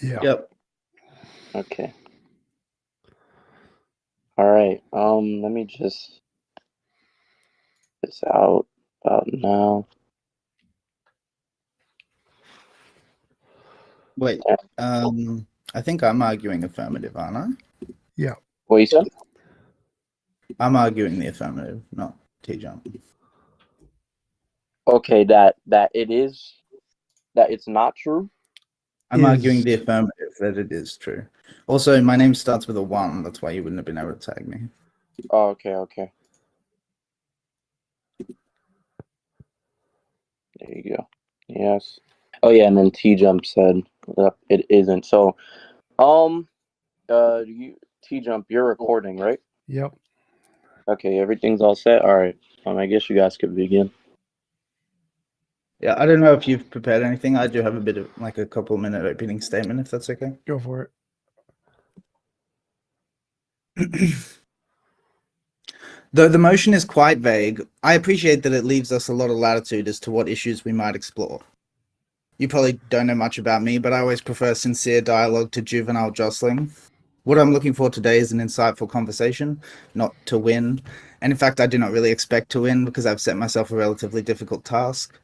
Yeah. Yep. Okay. All right. Let me just this out about now. Wait. I think I'm arguing affirmative, aren't I? Yeah. What you said? I'm arguing the affirmative, not TJump. Okay, that it's not true. I'm arguing the affirmative that it is true. Also, my name starts with a 1. That's why you wouldn't have been able to tag me. Oh, okay. There you go. Yes. Oh yeah, and then TJump said it isn't. So, TJump, you're recording, right? Yep. Okay, everything's all set. All right. I guess you guys could begin. Yeah, I don't know if you've prepared anything. I do have a bit of like a couple-minute opening statement, if that's okay. Go for it. Though the motion is quite vague, I appreciate that it leaves us a lot of latitude as to what issues we might explore. You probably don't know much about me, but I always prefer sincere dialogue to juvenile jostling. What I'm looking for today is an insightful conversation, not to win. And in fact, I do not really expect to win because I've set myself a relatively difficult task.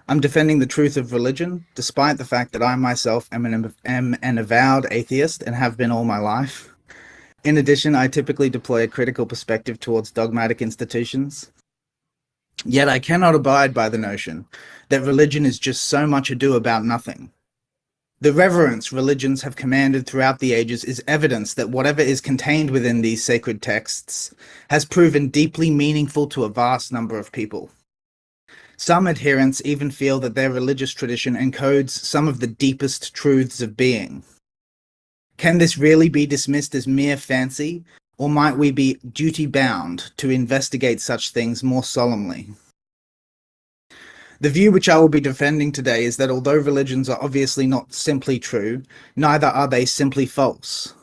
I'm defending the truth of religion, despite the fact that I myself am an avowed atheist and have been all my life. In addition, I typically deploy a critical perspective towards dogmatic institutions. Yet I cannot abide by the notion that religion is just so much ado about nothing. The reverence religions have commanded throughout the ages is evidence that whatever is contained within these sacred texts has proven deeply meaningful to a vast number of people. Some adherents even feel that their religious tradition encodes some of the deepest truths of being. Can this really be dismissed as mere fancy, or might we be duty-bound to investigate such things more solemnly? The view which I will be defending today is that although religions are obviously not simply true, neither are they simply false.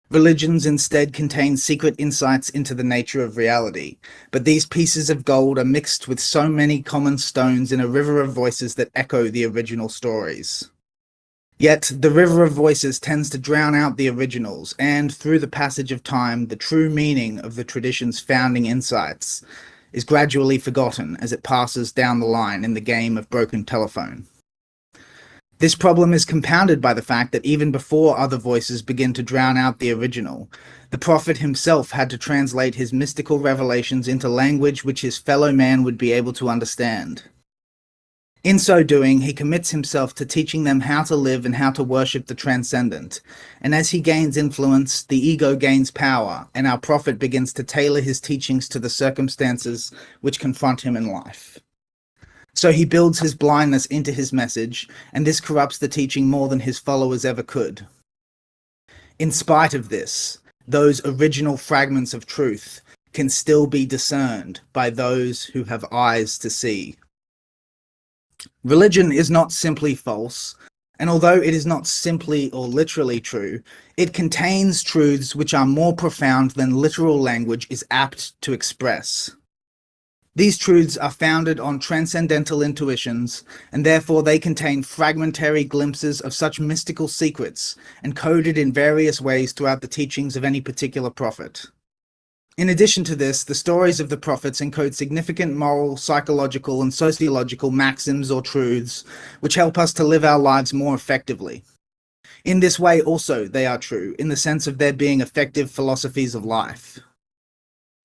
Religions instead contain secret insights into the nature of reality, but these pieces of gold are mixed with so many common stones in a river of voices that echo the original stories. Yet, the river of voices tends to drown out the originals, and through the passage of time, the true meaning of the tradition's founding insights is gradually forgotten as it passes down the line in the game of broken telephone. This problem is compounded by the fact that even before other voices begin to drown out the original, the prophet himself had to translate his mystical revelations into language which his fellow man would be able to understand. In so doing, he commits himself to teaching them how to live and how to worship the transcendent, and as he gains influence, the ego gains power, and our prophet begins to tailor his teachings to the circumstances which confront him in life. So he builds his blindness into his message, and this corrupts the teaching more than his followers ever could. In spite of this, those original fragments of truth can still be discerned by those who have eyes to see. Religion is not simply false, and although it is not simply or literally true, it contains truths which are more profound than literal language is apt to express. These truths are founded on transcendental intuitions, and therefore they contain fragmentary glimpses of such mystical secrets, encoded in various ways throughout the teachings of any particular prophet. In addition to this, the stories of the prophets encode significant moral, psychological, and sociological maxims or truths, which help us to live our lives more effectively. In this way also they are true, in the sense of there being effective philosophies of life.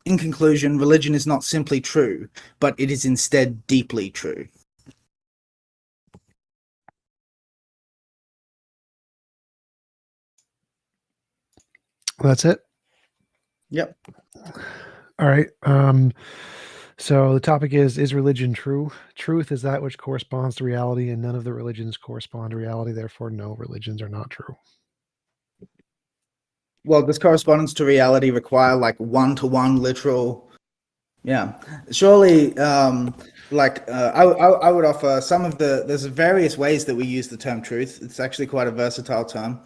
In conclusion, religion is not simply true, but it is instead deeply true. That's it? Yep. All right. So the topic is religion true? Truth is that which corresponds to reality, and none of the religions correspond to reality. Therefore, no religions are not true. Well, does correspondence to reality require like one-to-one literal? Yeah, surely. I would offer some of there's various ways that we use the term truth. It's actually quite a versatile term.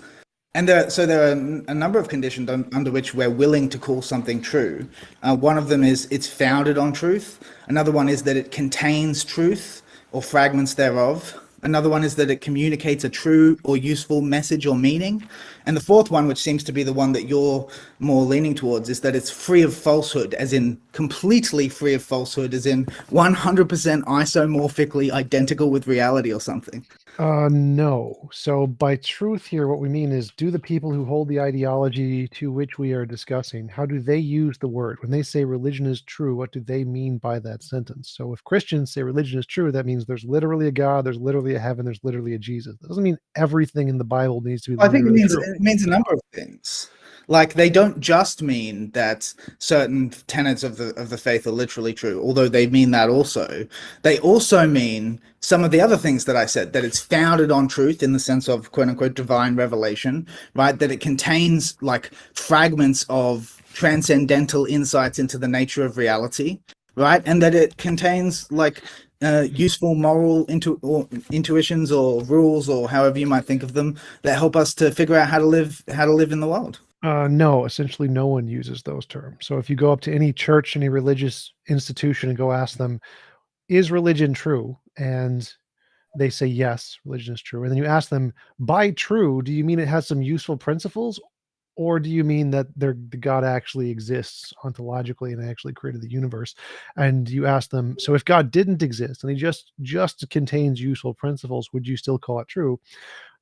And there are a number of conditions under which we're willing to call something true. One of them is it's founded on truth. Another one is that it contains truth or fragments thereof. Another one is that it communicates a true or useful message or meaning. And the fourth one, which seems to be the one that you're more leaning towards, is that it's free of falsehood, as in completely free of falsehood, as in 100% isomorphically identical with reality or something. No. So by truth here, what we mean is, do the people who hold the ideology to which we are discussing, how do they use the word? When they say religion is true, what do they mean by that sentence? So if Christians say religion is true, that means there's literally a God, there's literally a heaven, there's literally a Jesus. That doesn't mean everything in the Bible needs to be I think literally true. it means a number of things. Like, they don't just mean that certain tenets of the faith are literally true, although they mean that also. They also mean some of the other things that I said, that it's founded on truth in the sense of quote unquote divine revelation, right? That it contains like fragments of transcendental insights into the nature of reality, right? And that it contains like useful moral intuitions or rules, or however you might think of them, that help us to figure out how to live in the world. No, essentially no one uses those terms. So if you go up to any church, any religious institution and go ask them, is religion true? And they say, yes, religion is true. And then you ask them, by true, do you mean it has some useful principles? Or do you mean that the God actually exists ontologically and actually created the universe? And you ask them, so if God didn't exist and he just contains useful principles, would you still call it true?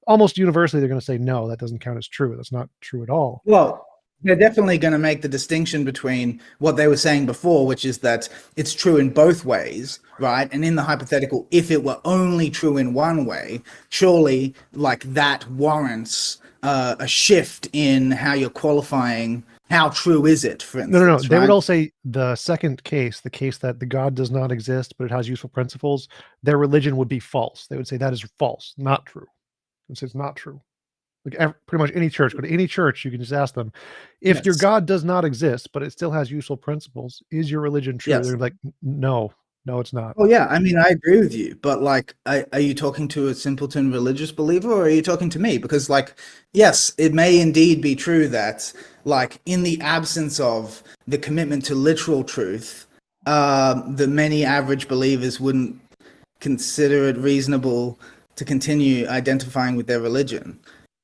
Almost universally, they're going to say, no, that doesn't count as true. That's not true at all. Well, they're definitely going to make the distinction between what they were saying before, which is that it's true in both ways, right? And in the hypothetical, if it were only true in one way, surely like that warrants a shift in how you're qualifying how true is it, for instance. No. They right? would all say the second case, the case that the God does not exist, but it has useful principles, their religion would be false. They would say that is false, not true. It's not true. Like pretty much any church, go to any church, you can just ask them, if your Yes. God does not exist, but it still has useful principles, is your religion true? Yes. They're like, no, it's not. Oh yeah, I mean, I agree with you, but like, are you talking to a simpleton religious believer, or are you talking to me? Because like, yes, it may indeed be true that like in the absence of the commitment to literal truth, the many average believers wouldn't consider it reasonable to continue identifying with their religion.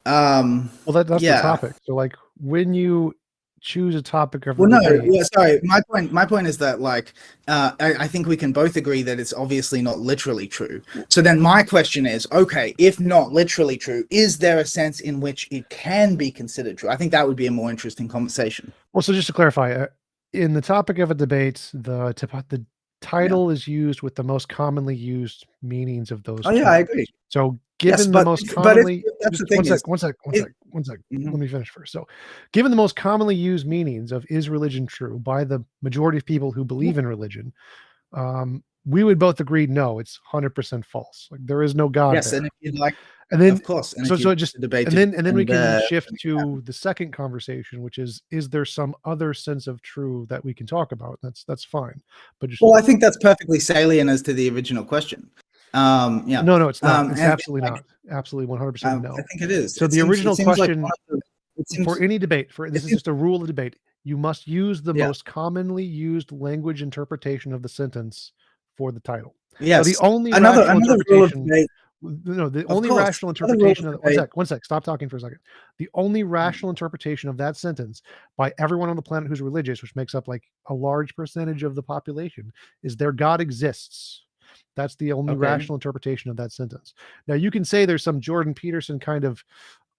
Well, that's Yeah. the topic. So like when you choose a topic of Well, no, debate, yeah, sorry. My point is that like I think we can both agree that it's obviously not literally true. So then my question is, okay, if not literally true, is there a sense in which it can be considered true? I think that would be a more interesting conversation. well, so just to clarify, in the topic of a debate, the title is used with the most commonly used meanings of those Oh yeah, I terms. agree. So Yes, given the but most if commonly, that's the just thing is, one sec. Mhm. Let me finish first. So given the most commonly used meanings of is religion true by the majority of people who believe in religion, we would both agree, no, it's 100% false. Like there is no God Yes, there. and if you'd like, And then of course, and so if you'd just like to debate and then we can and, shift to the second conversation, which is there some other sense of true that we can talk about? That's fine. But just well, I think that's perfectly salient as to the original question. Yeah. no, it's not. It's And absolutely like, not. Absolutely 100% no. I think it is. So the It original seems like question it for seems any debate, it this is seems just a rule of debate, you must use the yeah. most commonly used language interpretation of the sentence for the title. So the Yes. only Another rational rule of interpretation, debate, no, the of only course. rational Another rule interpretation of of debate. one sec, stop talking for a second. The only rational interpretation of that sentence by everyone on the planet who's religious, which makes up like a large percentage of the population, is their God exists. That's the only Okay. rational interpretation of that sentence. Now you can say there's some Jordan Peterson kind of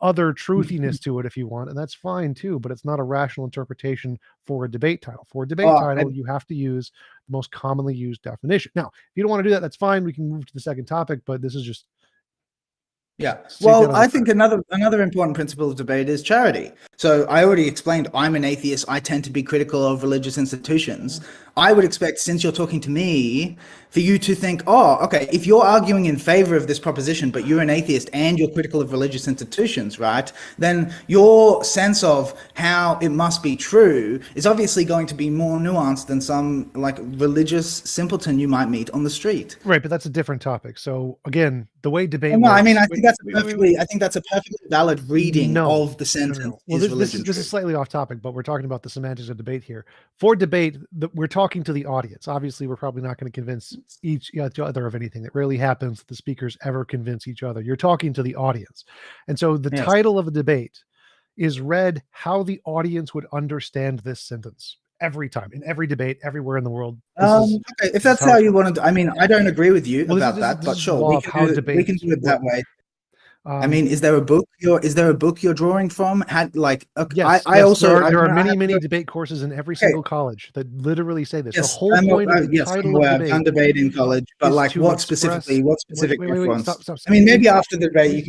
other truthiness to it if you want, and that's fine too, but it's not a rational interpretation for a debate title. For a debate title, you have to use the most commonly used definition. Now, if you don't want to do that, that's fine. We can move to the second topic, but this is just yeah. state that Well, as a I think fact. another important principle of debate is charity. So I already explained I'm an atheist. I tend to be critical of religious institutions. I would expect, since you're talking to me, for you to think, oh, okay, if you're arguing in favor of this proposition, but you're an atheist and you're critical of religious institutions, right? Then your sense of how it must be true is obviously going to be more nuanced than some like religious simpleton you might meet on the street. Right, but that's a different topic. So again, the way debate No, works. I mean, I think that's a perfectly valid reading No, of the sentence. Well, Is religion this true? is slightly off topic, but we're talking about the semantics of debate here. For debate, we're talking to the audience. Obviously, we're probably not going to convince each other of anything. It rarely happens that the speakers ever convince each other. You're talking to the audience. And so the Yes. title of a debate is read how the audience would understand this sentence every time, in every debate, everywhere in the world. Okay, if that's how you want to. I mean, I don't agree with you about that, this but is sure, law of how debate we can do it that works. way. I mean, is there a book you're drawing from? Okay, yes, I also there are I many debate courses in every single college that literally say this. The Yes, whole point of the yes, title I'm of aware. I've done debate debate in college, but is like, to what express. specifically? What specific Wait, reference? stop. I mean, maybe after the debate, you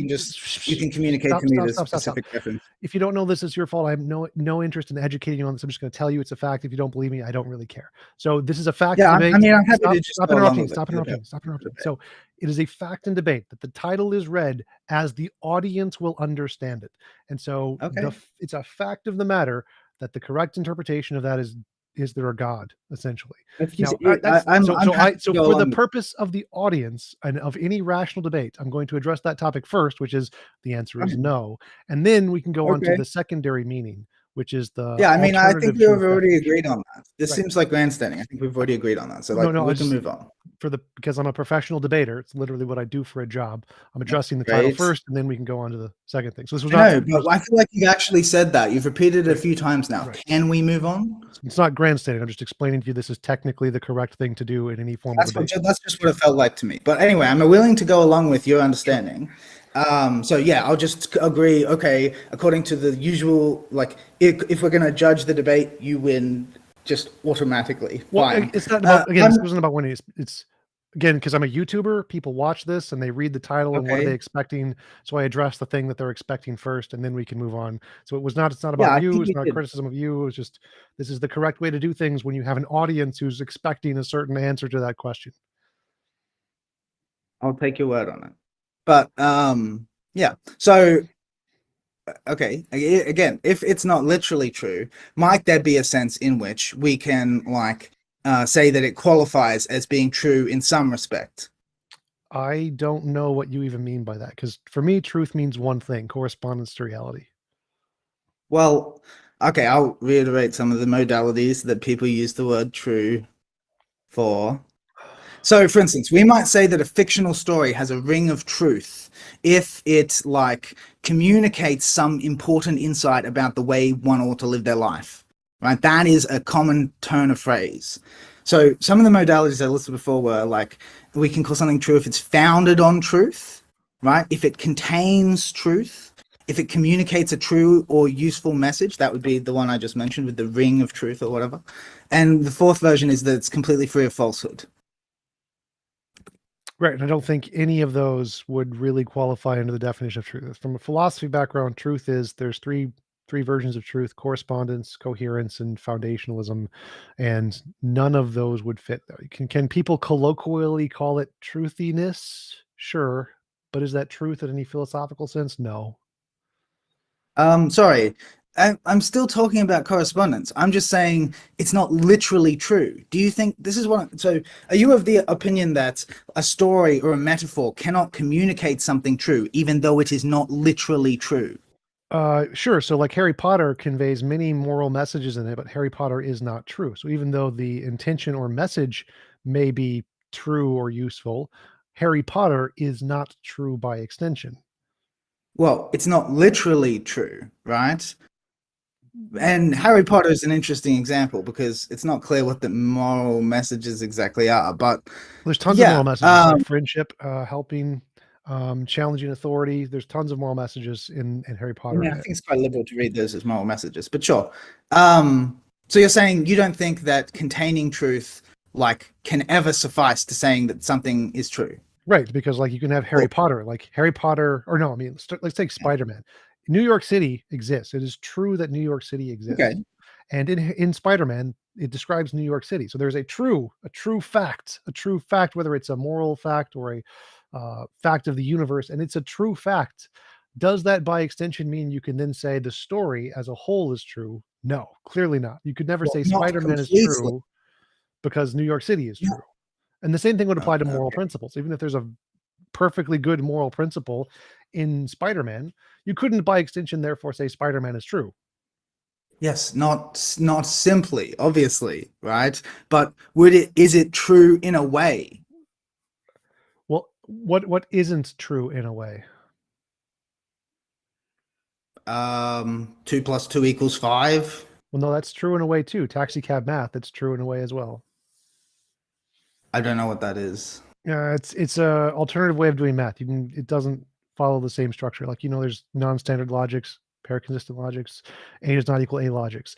can communicate to me the Stop. specific reference. If you don't know this, it's your fault. I have no interest in educating you on this. I'm just going to tell you it's a fact. If you don't believe me, I don't really care. So this is a fact Yeah, debate. I mean, I'm happy to just Stop go along interrupting. with it. Stop interrupting. So it is a fact and debate that the title is read as the audience will understand it. And so Okay. it's a fact of the matter that the correct interpretation of that is there a God, essentially. Now, for the purpose of the audience and of any rational debate, I'm going to address that topic first, which is the answer is no. And then we can go on to the secondary meaning, which is the Yeah, I mean, I think alternative we've truth already definition. agreed on that. This seems like grandstanding. I think we've already agreed on that. So like, we can move on. Because I'm a professional debater, it's literally what I do for a job. I'm addressing the title first, and then we can go on to the second thing. So this was not. No, but I feel like you've actually said that. You've repeated it a few times now. Right. Can we move on? It's not grandstanding. I'm just explaining to you this is technically the correct thing to do in any form of debate. That's just what it felt like to me. But anyway, I'm willing to go along with your understanding. So yeah, I'll just agree. Okay, according to the usual, like, if we're going to judge the debate, you win just automatically. Well, fine. it's not about this wasn't about winning. It's again, because I'm a YouTuber, people watch this and they read the title and what are they expecting? So I address the thing that they're expecting first, and then we can move on. So it's not about you, it's not criticism of you. It's just this is the correct way to do things when you have an audience who's expecting a certain answer to that question. I'll take your word on it. But yeah. So okay, again, if it's not literally true, might there be a sense in which we can like say that it qualifies as being true in some respect? I don't know what you even mean by that, because for me, truth means one thing: correspondence to reality. Well, okay, I'll reiterate some of the modalities that people use the word true for. So, for instance, we might say that a fictional story has a ring of truth if it like communicates some important insight about the way one ought to live their life, right? That is a common turn of phrase. So some of the modalities I listed before were like, we can call something true if it's founded on truth, right? If it contains truth, if it communicates a true or useful message, that would be the one I just mentioned with the ring of truth or whatever. And the fourth version is that it's completely free of falsehood. Right, and I don't think any of those would really qualify under the definition of truth. From a philosophy background, truth is there's three versions of truth: correspondence, coherence, and foundationalism, and none of those would fit there. Can people colloquially call it truthiness? Sure, but is that truth in any philosophical sense? No. Sorry, I'm still talking about correspondence. I'm just saying it's not literally true. Do you think this is what? So, are you of the opinion that a story or a metaphor cannot communicate something true, even though it is not literally true? Sure. So, like Harry Potter conveys many moral messages in it, but Harry Potter is not true. So, even though the intention or message may be true or useful, Harry Potter is not true by extension. Well, it's not literally true, right? And Harry Potter is an interesting example because it's not clear what the moral messages exactly are. But there's tons of moral messages, like friendship, helping, challenging authority. There's tons of moral messages in Harry Potter. Yeah, I think it's quite liberal to read those as moral messages, but sure. So you're saying you don't think that containing truth like can ever suffice to saying that something is true? Right, because like you can have Harry Potter, like Harry Potter, or no, I mean, let's take Spider-Man. New York City exists. It is true that New York City exists. Okay. And in Spider-Man, it describes New York City. So there's a true fact, whether it's a moral fact or a fact of the universe, and it's a true fact. Does that by extension mean you can then say the story as a whole is true? No, clearly not. You could never say Spider-Man is true because New York City is true. And the same thing would apply to moral principles. Even if there's a perfectly good moral principle in Spider-Man, you couldn't by extension therefore say Spider-Man is true. Yes, not simply, obviously, right? But is it true in a way? Well, what isn't true in a way? 2 plus 2 equals 5. Well, no, that's true in a way too. Taxi cab math, that's true in a way as well. I don't know what that is. It's a alternative way of doing math. It doesn't follow the same structure. Like, there's non-standard logics, pair consistent logics, A does not equal A logics.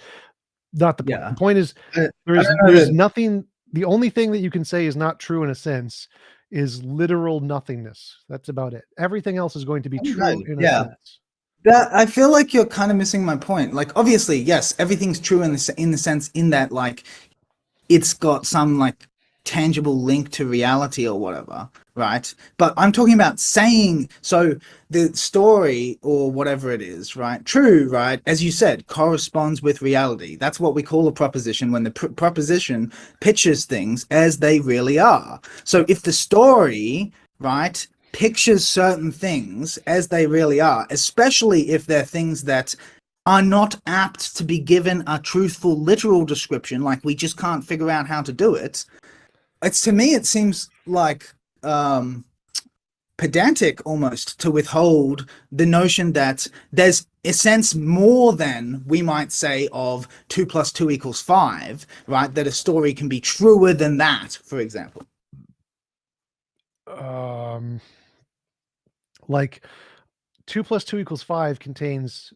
Not the point. Yeah. The point is I there's don't know there's that- nothing. The only thing that you can say is not true in a sense is literal nothingness. That's about it. Everything else is going to be true Right, in a yeah. sense. That I feel like you're kind of missing my point. Like, obviously, yes, everything's true in the sense in that, like, it's got some like tangible link to reality or whatever, right? But I'm talking about saying, so the story or whatever it is, right? True, right? As you said, corresponds with reality. That's what we call a proposition when the proposition pictures things as they really are. So if the story, right, pictures certain things as they really are, especially if they're things that are not apt to be given a truthful literal description, like we just can't figure out how to do it. To me it seems like pedantic almost to withhold the notion that there's a sense more than we might say of 2 plus 2 equals 5, right? That a story can be truer than that, for example. Like 2 plus 2 equals 5 contains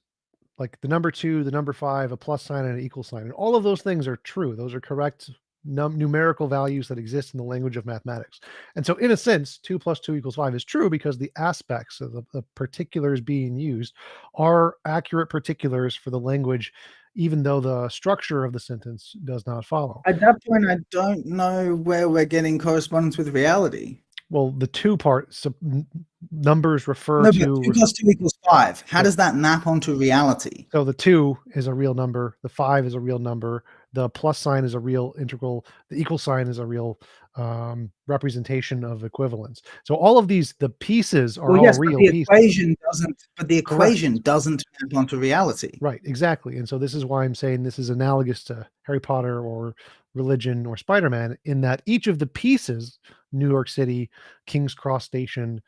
like the number 2, the number 5, a plus sign, and an equal sign. And all of those things are true. Those are correct numerical values that exist in the language of mathematics. And so in a sense, 2 plus 2 equals 5 is true because the aspects of the particulars being used are accurate particulars for the language, even though the structure of the sentence does not follow. At that point, I don't know where we're getting correspondence with reality. Well, the two part numbers refer No, but to 2 plus 2 equals 5. How does that map onto reality? so the 2 is a real number, the 5 is a real number, the plus sign is a real integral, the equal sign is a real representation of equivalence. So all of these, the pieces are Well, all yes, but real the pieces. equation doesn't. But the Correct. equation doesn't map onto reality. Right, exactly. And so this is why I'm saying this is analogous to Harry Potter or religion or Spider-Man in that each of the pieces, New York City, King's Cross Station,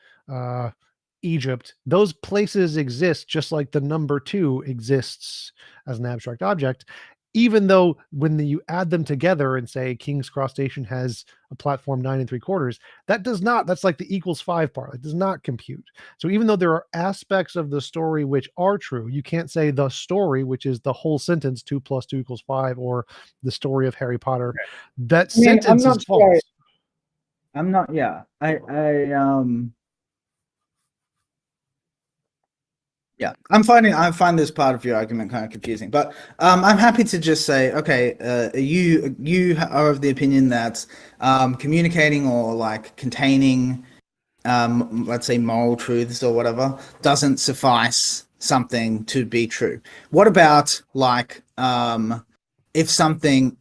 Egypt, those places exist just like the number 2 exists as an abstract object, even though when you add them together and say King's Cross Station has a platform 9 3/4, that does not, that's like the equals 5 part. It does not compute. So even though there are aspects of the story which are true, you can't say the story, which is the whole sentence 2 plus 2 equals 5, or the story of Harry Potter. That sentence is false. I'm not. Yeah, yeah, I find this part of your argument kind of confusing, but I'm happy to just say, okay, you are of the opinion that communicating or like containing, let's say, moral truths or whatever, doesn't suffice something to be true. What about like if something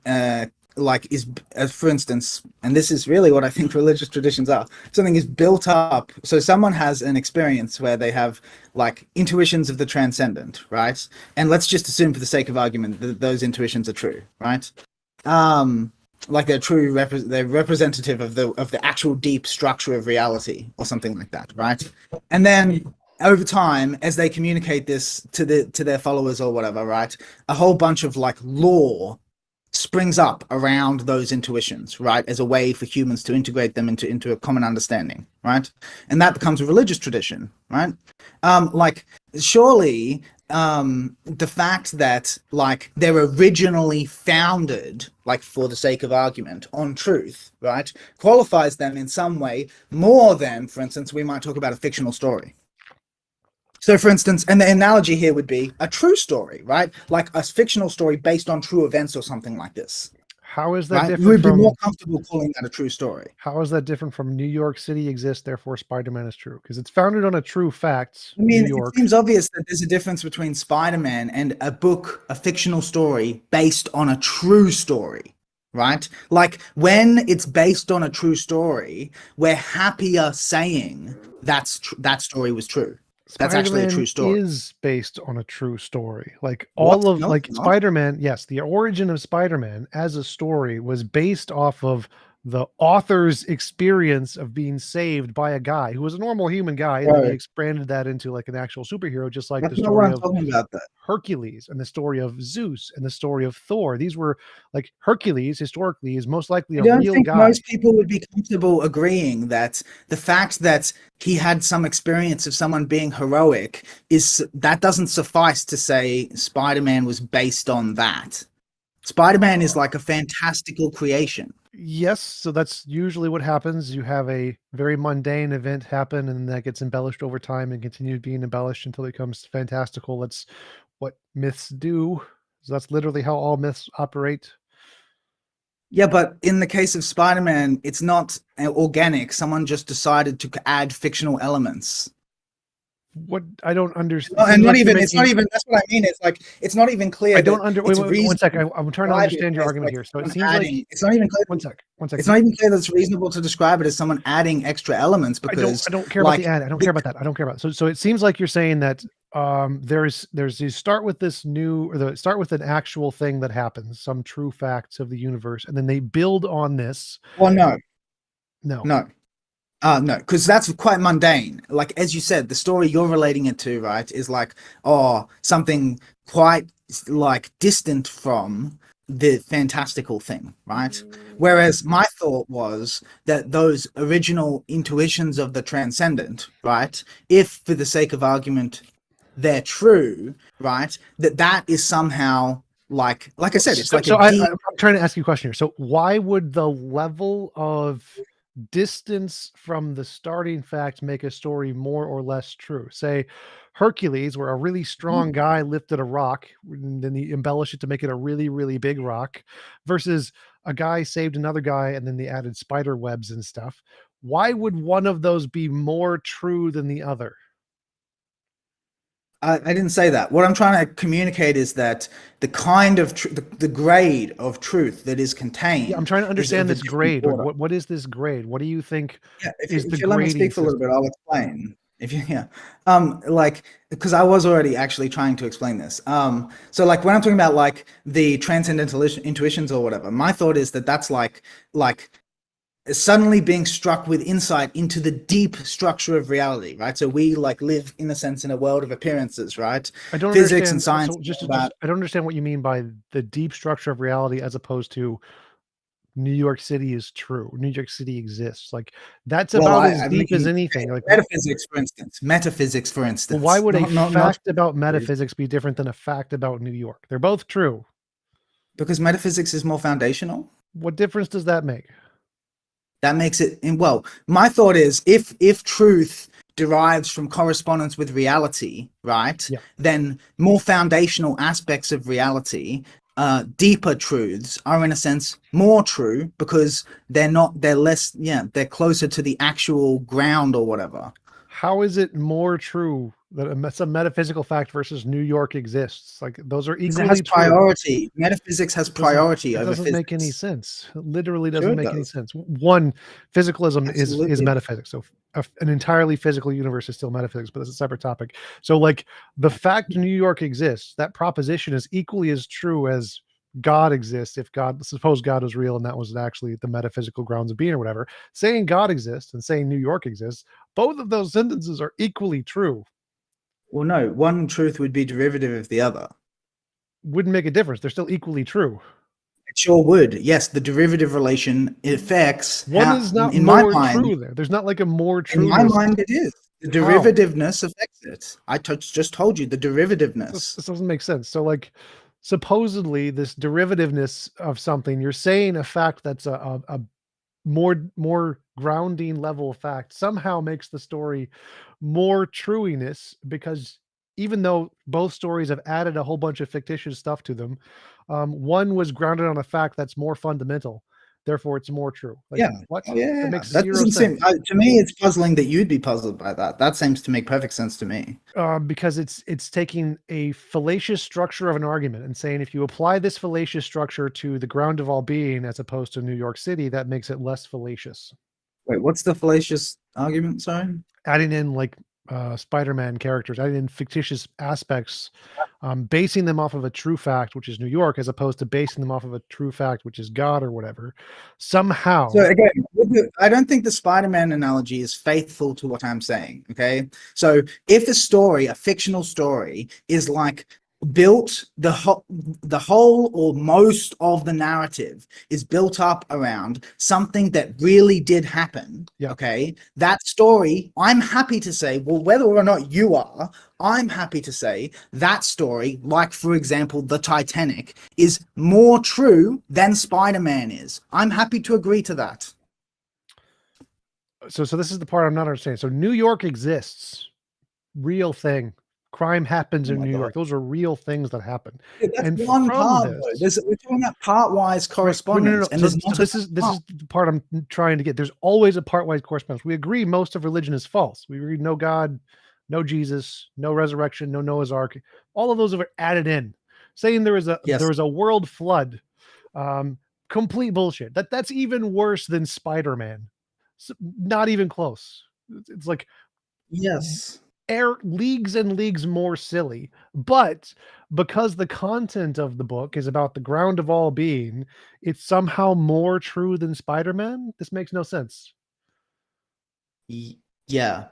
like is, for instance, and this is really what I think religious traditions are, something is built up, so someone has an experience where they have like intuitions of the transcendent, right? And let's just assume for the sake of argument that those intuitions are true, right? Like they're true, they're representative of the actual deep structure of reality or something like that, right? And then over time, as they communicate this to their followers or whatever, right, a whole bunch of like law springs up around those intuitions, right, as a way for humans to integrate them into a common understanding, right? And that becomes a religious tradition, right? Like, surely the fact that like they're originally founded, like for the sake of argument, on truth, right, qualifies them in some way more than, for instance, we might talk about a fictional story. So, for instance, and the analogy here would be a true story, right? Like a fictional story based on true events or something like this. How is that Right? different You would be from more comfortable calling that a true story. how is that different from New York City exists, therefore Spider-Man is true? Because it's founded on a true fact. I mean, New York. it seems obvious that there's a difference between Spider-Man and a book, a fictional story based on a true story, right? Like when it's based on a true story, we're happier saying that story was true. That's actually a Spider-Man true story. is based on a true story. Like What? all of No, like it's not. Spider-Man, yes, the origin of Spider-Man as a story was based off of the author's experience of being saved by a guy who was a normal human guy, and then he Bro, expanded that into like an actual superhero, just like the that's not what story I'm of talking about, though. Hercules and the story of Zeus and the story of Thor. These were like Hercules historically is most likely I a don't real think guy. most people would be comfortable agreeing that the fact that he had some experience of someone being heroic is that doesn't suffice to say Spider-Man was based on that. Spider-Man is like a fantastical creation. Yes, so that's usually what happens. You have a very mundane event happen, and that gets embellished over time and continues being embellished until it becomes fantastical. That's what myths do. So that's literally how all myths operate. Yeah, but in the case of Spider-Man, it's not organic. Someone just decided to add fictional elements. What I don't understand, it And seems not like you're even, it's not making. even, that's what I mean. It's like, it's not even I clear don't that under. Wait, it's wait, one sec. reasonable I'm to trying to describe it understand your as argument like here. So it someone seems like adding, it's not even clear. one sec, one sec. It's not even clear that it's reasonable to describe it as someone adding extra elements because, I don't care about the like, ad. I don't care about that. I don't care about it. So it seems like you're saying that there's you start with this new or the start with an actual thing that happens, some true facts of the universe, and then they build on this. well, no, No. no. No, because that's quite mundane. Like as you said, the story you're relating it to, right, is like, oh, something quite like distant from the fantastical thing, right? Whereas my thought was that those original intuitions of the transcendent, right, if for the sake of argument they're true, right, that is somehow like I said, it's like a deep. I'm trying to ask you a question here. So why would the level of distance from the starting fact make a story more or less true? Say Hercules, where a really strong guy lifted a rock, and then he embellished it to make it a really, really big rock, versus a guy saved another guy and then they added spider webs and stuff. Why would one of those be more true than the other? I didn't say that. What I'm trying to communicate is that the kind of the grade of truth that is Yeah, I'm contained trying to is understand of a this different grade. Like, order. what is this grade? What do you think Yeah, is the if you let me grading speak for a little bit, system? I'll explain. If you, yeah, like because I was already actually trying to explain this. So like when I'm talking about like the transcendental intuitions or whatever, my thought is that that's like suddenly being struck with insight into the deep structure of reality, right? So we like live in a sense in a world of appearances, right? I don't Physics and understand. science So is all just about. I don't understand what you mean by the deep structure of reality as opposed to New York City is true. New York City exists. Like that's Well, about as I deep as mean, anything. Like, metaphysics, for instance. Metaphysics, for well, why instance. would a Not fact about metaphysics be different than a fact about New York? They're both true. because metaphysics is more foundational. What difference does that make? That makes it. Well, my thought is if truth derives from correspondence with reality, right? Yeah. Then more foundational aspects of reality, deeper truths are in a sense more true because they're less, yeah, they're closer to the actual ground or whatever. How is it more true that some metaphysical fact versus New York exists? Like those are Because it has equally true. priority. Metaphysics has priority It over doesn't make any physics. sense. It literally Sure, doesn't it make any does. sense. One, physicalism is Absolutely. metaphysics. So an entirely physical universe is still metaphysics, but that's a separate topic. So like the fact New York exists, that proposition is equally as true as God exists. If God, suppose God was real and that was actually the metaphysical grounds of being or whatever, saying God exists and saying New York exists, both of those sentences are equally true. Well, no, one truth would be derivative of the other. Wouldn't make a difference. They're still equally true. It sure would. Yes, the derivative relation affects One how, is not in my more mind, true there. There's not like a more in my trueness. mind, it is. The How? derivativeness affects it. I just told you the derivativeness. This doesn't make sense. So, like, supposedly, this derivativeness of something, you're saying a fact that's a more grounding level of fact somehow makes the story more truiness because even though both stories have added a whole bunch of fictitious stuff to them, one was grounded on a fact that's more fundamental. Therefore, it's more true. Like Yeah. what? Oh, yeah, That yeah. makes That zero doesn't seem, sense. to me, it's puzzling that you'd be puzzled by that. That seems to make perfect sense to me. Because it's taking a fallacious structure of an argument and saying if you apply this fallacious structure to the ground of all being as opposed to New York City, that makes it less fallacious. Wait, what's the fallacious argument? Sorry. Adding in like Spider-Man characters, adding in fictitious aspects, basing them off of a true fact, which is New York, as opposed to basing them off of a true fact, which is God or whatever. Somehow, So again, I don't think the Spider-Man analogy is faithful to what I'm saying. Okay, so if a story, a fictional story, is like built the whole or most of the narrative is built up around something that really did happen. Yeah. Okay, that story, I'm happy to say, well, whether or not you are, I'm happy to say that story, like for example, the Titanic, is more true than Spider-Man is. I'm happy to agree to that. so this is the part I'm not understanding. So New York exists, real thing. Crime happens Oh in my New God. York. Those are real things that happen. Yeah, that's And one from part, this, though. We're talking about part-wise right? correspondence, and So, there's not this is the part I'm trying to get. There's always a part-wise correspondence. We agree most of religion is false. We agree no God, no Jesus, no resurrection, no Noah's Ark. All of those are added in, saying there is Yes. a world flood. Complete bullshit. That's even worse than Spider-Man. Not even close. It's like Yes. leagues and leagues more silly. But because the content of the book is about the ground of all being, it's somehow more true than Spider-Man. This makes no sense. Yeah.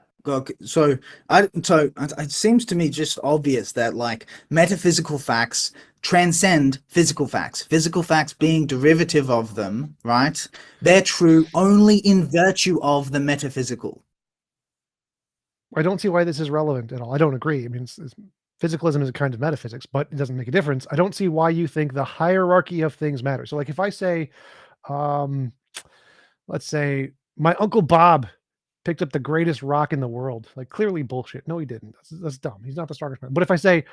So it seems to me just obvious that like metaphysical facts transcend physical facts. Physical facts being derivative of them, right? They're true only in virtue of the metaphysical. I don't see why this is relevant at all. I don't agree. I mean, physicalism is a kind of metaphysics, but it doesn't make a difference. I don't see why you think the hierarchy of things matter. So, like, if I say, um, let's say, my uncle Bob picked up the greatest rock in the world, like clearly bullshit. No, he didn't. That's dumb. He's not the strongest man. But if I say,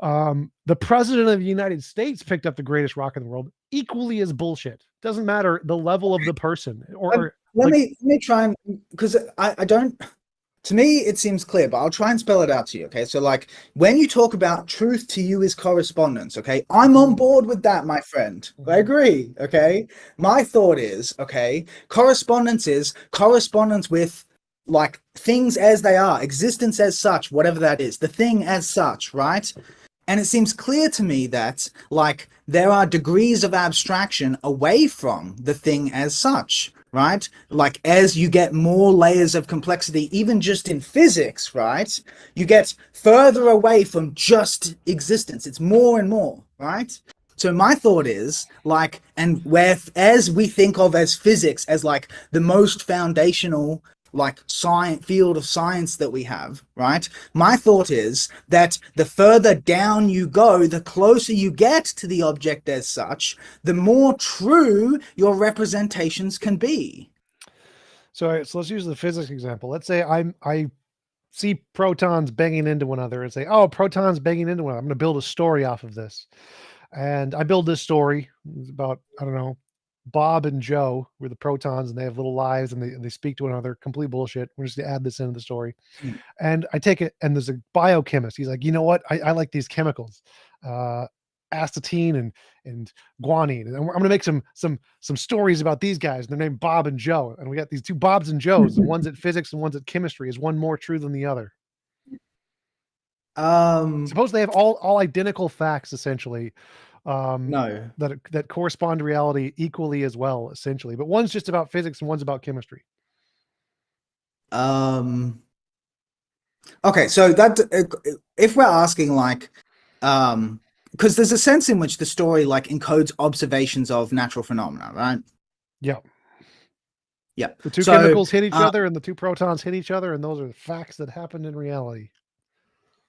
the president of the United States picked up the greatest rock in the world, equally as bullshit. Doesn't matter the level of the person, or Let like, me try and, because I don't, to me it seems clear, but I'll try and spell it out to you. Okay, so like when you talk about truth to you is correspondence, okay, I'm on board with that, my friend. I agree. Okay, my thought is, okay, correspondence is correspondence with like things as they are, existence as such, whatever that is, the thing as such, right? And it seems clear to me that like there are degrees of abstraction away from the thing as such, right? Like as you get more layers of complexity, even just in physics, right? You get further away from just existence. It's more and more, right? So my thought is like, and where as we think of as physics as like the most foundational like science field of science that we have, right? My thought is that the further down you go, the closer you get to the object as such, the more true your representations can be. so. All right, so let's use the physics example. Let's say I see protons banging into one another and say, "Oh, protons banging into one another. I'm going to build a story off of this." And I build this story. It's about, I don't know, Bob and Joe were the protons and they have little lives and they speak to one another. Complete bullshit. We're just going to add this into the story. And I take it, and there's a biochemist. He's like, you know what? I like these chemicals, astatine and guanine. And I'm going to make some stories about these guys. They're named Bob and Joe. And we got these two Bobs and Joes. And one's at physics and one's at chemistry. Is one more true than the other? Suppose they have all identical facts, essentially, No. that correspond to reality equally as well, essentially. But one's just about physics and one's about chemistry. Okay, so that if we're asking like, because there's a sense in which the story like encodes observations of natural phenomena, right? Yeah. Yeah. The two So, chemicals hit each other and the two protons hit each other, and those are the facts that happened in reality.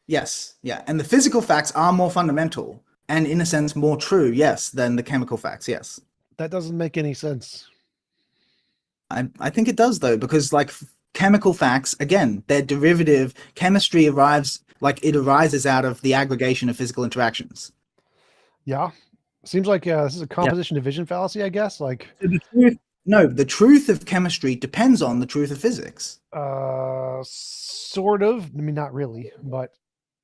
yes, yeah, and the physical facts are more fundamental and, in a sense, more true, yes, than the chemical facts. Yes, That doesn't make any sense. I think it does though, because like chemical facts, again, they're derivative. Chemistry arrives like it arises out of the aggregation of physical interactions. Yeah. Seems like this is a Yeah. composition division fallacy, I guess. Like, So the truth, no, the truth of chemistry depends on the truth of physics. sort of. I mean, not really, but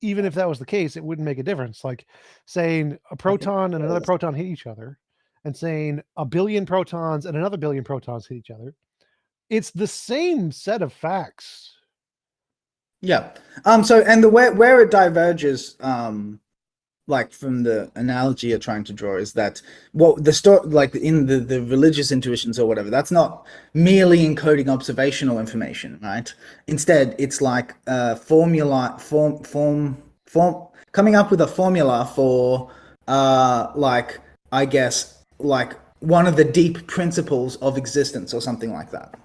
even if that was the case, it wouldn't make a difference. Like saying a proton and another proton hit each other, and saying a billion protons and another billion protons hit each other. It's the same set of facts. Yeah. So, and the where it diverges, like from the analogy you're trying to draw, is that what the story, like in the religious intuitions or whatever, that's not merely encoding observational information, right? Instead, it's like form coming up with a formula for like, I guess, like one of the deep principles of existence or something like that.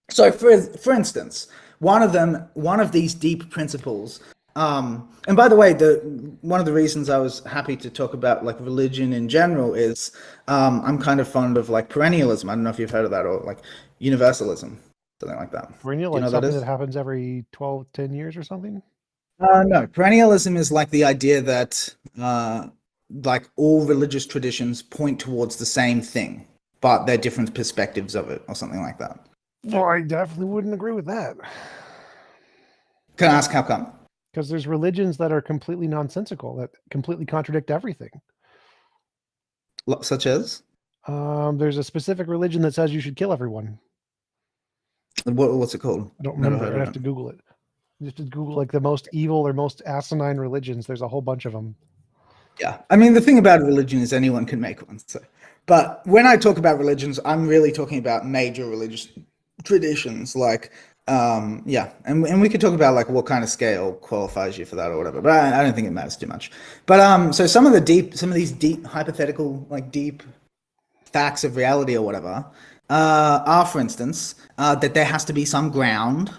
So, for instance, one of these deep principles. And by the way, the one of the reasons I was happy to talk about like religion in general is I'm kind of fond of like perennialism. I don't know if you've heard of that, or like universalism, something like that. Perennial, Do you like know what that something that is? happens every 12, 10 years or something? No, perennialism is like the idea that like all religious traditions point towards the same thing, but they're different perspectives of it, or something like that. Well, I definitely wouldn't agree with that. Can I ask how come? Because there's religions that are completely nonsensical, that completely contradict everything. Such as? There's a specific religion that says you should kill everyone. What's it called? I don't Never remember. heard I'd of have to it. Google it. Just to Google like the most evil or most asinine religions. There's a whole bunch of them. Yeah, I mean the thing about religion is anyone can make one. So, but when I talk about religions, I'm really talking about major religious traditions, like yeah, and we could talk about like what kind of scale qualifies you for that or whatever. But I don't think it matters too much. But so some of these deep hypothetical like deep facts of reality or whatever are, for instance, that there has to be some ground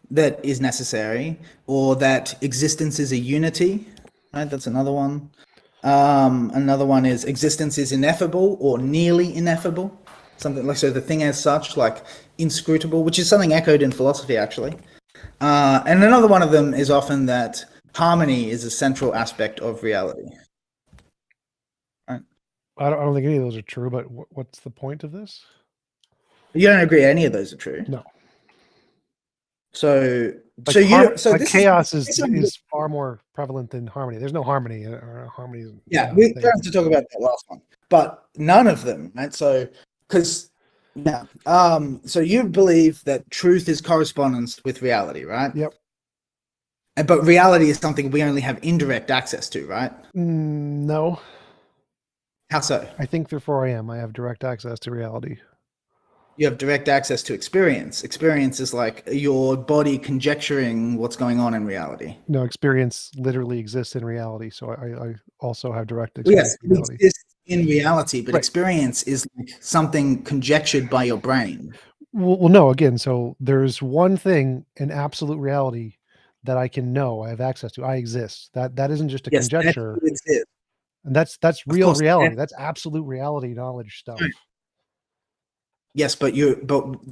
that is necessary, or that existence is a unity. Right, that's another one. Another one is existence is ineffable or nearly ineffable. Something like, so the thing as such, like inscrutable, which is something echoed in philosophy actually. And another one of them is often that harmony is a central aspect of reality. Right? I don't think any of those are true, but what's the point of this? You don't agree any of those are true. No. So, Like, this chaos is is far more prevalent than harmony. There's no harmony, or harmony isn't. Yeah, we don't have to talk about that last one, but none of them, right? So, because yeah, so you believe that truth is correspondence with reality, right? Yep. But reality is something we only have indirect access to, right? No. How so? I think therefore I have direct access to reality. You have direct access to experience. Experience is like your body conjecturing what's going on in reality. No, experience literally exists in reality, so I also have direct Well, experience yes, in it reality. exists in reality, but Right. experience is like something conjectured by your brain. Well, no, again, so there's one thing in absolute reality that I can know, I have access to. I exist. That isn't just a Yes, that conjecture, exists. and that's Of real course, reality. That's absolute reality knowledge stuff. yes, but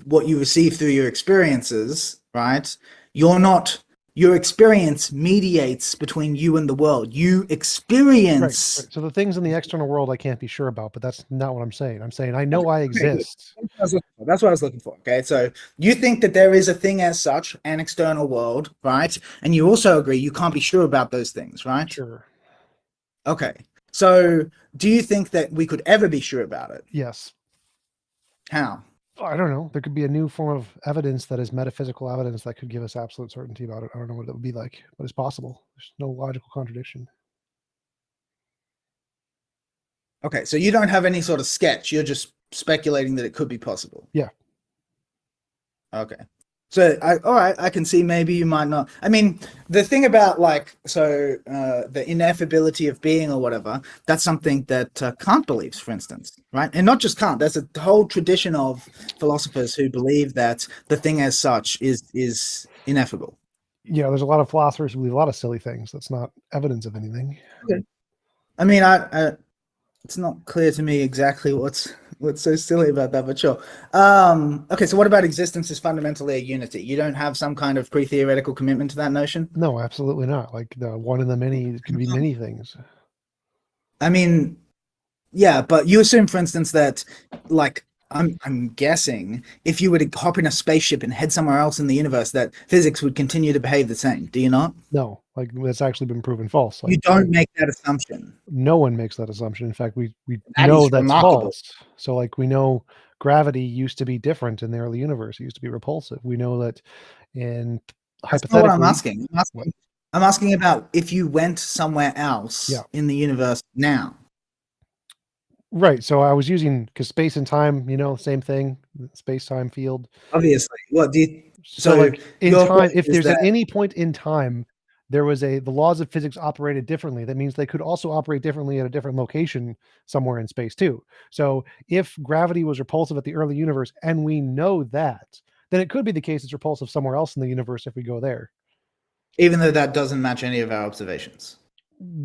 what you receive through your experiences, right? You're not your experience mediates between you and the world. You experience. Right. So the things in the external world I can't be sure about, but that's not what I'm saying. I'm saying I know I Okay, good. exist. That's what I was looking for. Okay, so you think that there is a thing as such, an external world, right? And you also agree you can't be sure about those things, right? Sure. Okay. So do you think that we could ever be sure about it? Yes. How? I don't know. There could be a new form of evidence that is metaphysical evidence that could give us absolute certainty about it. I don't know what it would be like, but it's possible. There's no logical contradiction. Okay, so you don't have any sort of sketch. You're just speculating that it could be possible. Yeah. Okay. So all right, I can see maybe you might not. I mean, the thing about like the ineffability of being or whatever, that's something that Kant believes, for instance, right? And not just Kant. There's a whole tradition of philosophers who believe that the thing as such is ineffable. Yeah, there's a lot of philosophers who believe a lot of silly things. That's not evidence of anything. Okay. I mean, it's not clear to me exactly what's so silly about that, but sure. Okay, so what about existence is fundamentally a unity? You don't have some kind of pre-theoretical commitment to that notion? No, absolutely not. Like the one in the many could be many things. I mean, yeah, but you assume, for instance, that like I'm guessing if you were to hop in a spaceship and head somewhere else in the universe, that physics would continue to behave the same. Do you not? No, like that's actually been proven false. Like, You don't make that assumption. no one makes that assumption. In fact, we That know is that's remarkable. false. So like we know gravity used to be different in the early universe. It used to be repulsive. We know that in That's not what I'm hypothetically. asking. I'm asking about if you went somewhere else Yeah. in the universe now. Right. So I was using, because space and time, same thing, space time field. Obviously, what do you? So So like in your time, point if is there's at that any point in time, the laws of physics operated differently. That means they could also operate differently at a different location somewhere in space too. So if gravity was repulsive at the early universe, and we know that, then it could be the case it's repulsive somewhere else in the universe if we go there. even though that doesn't match any of our observations.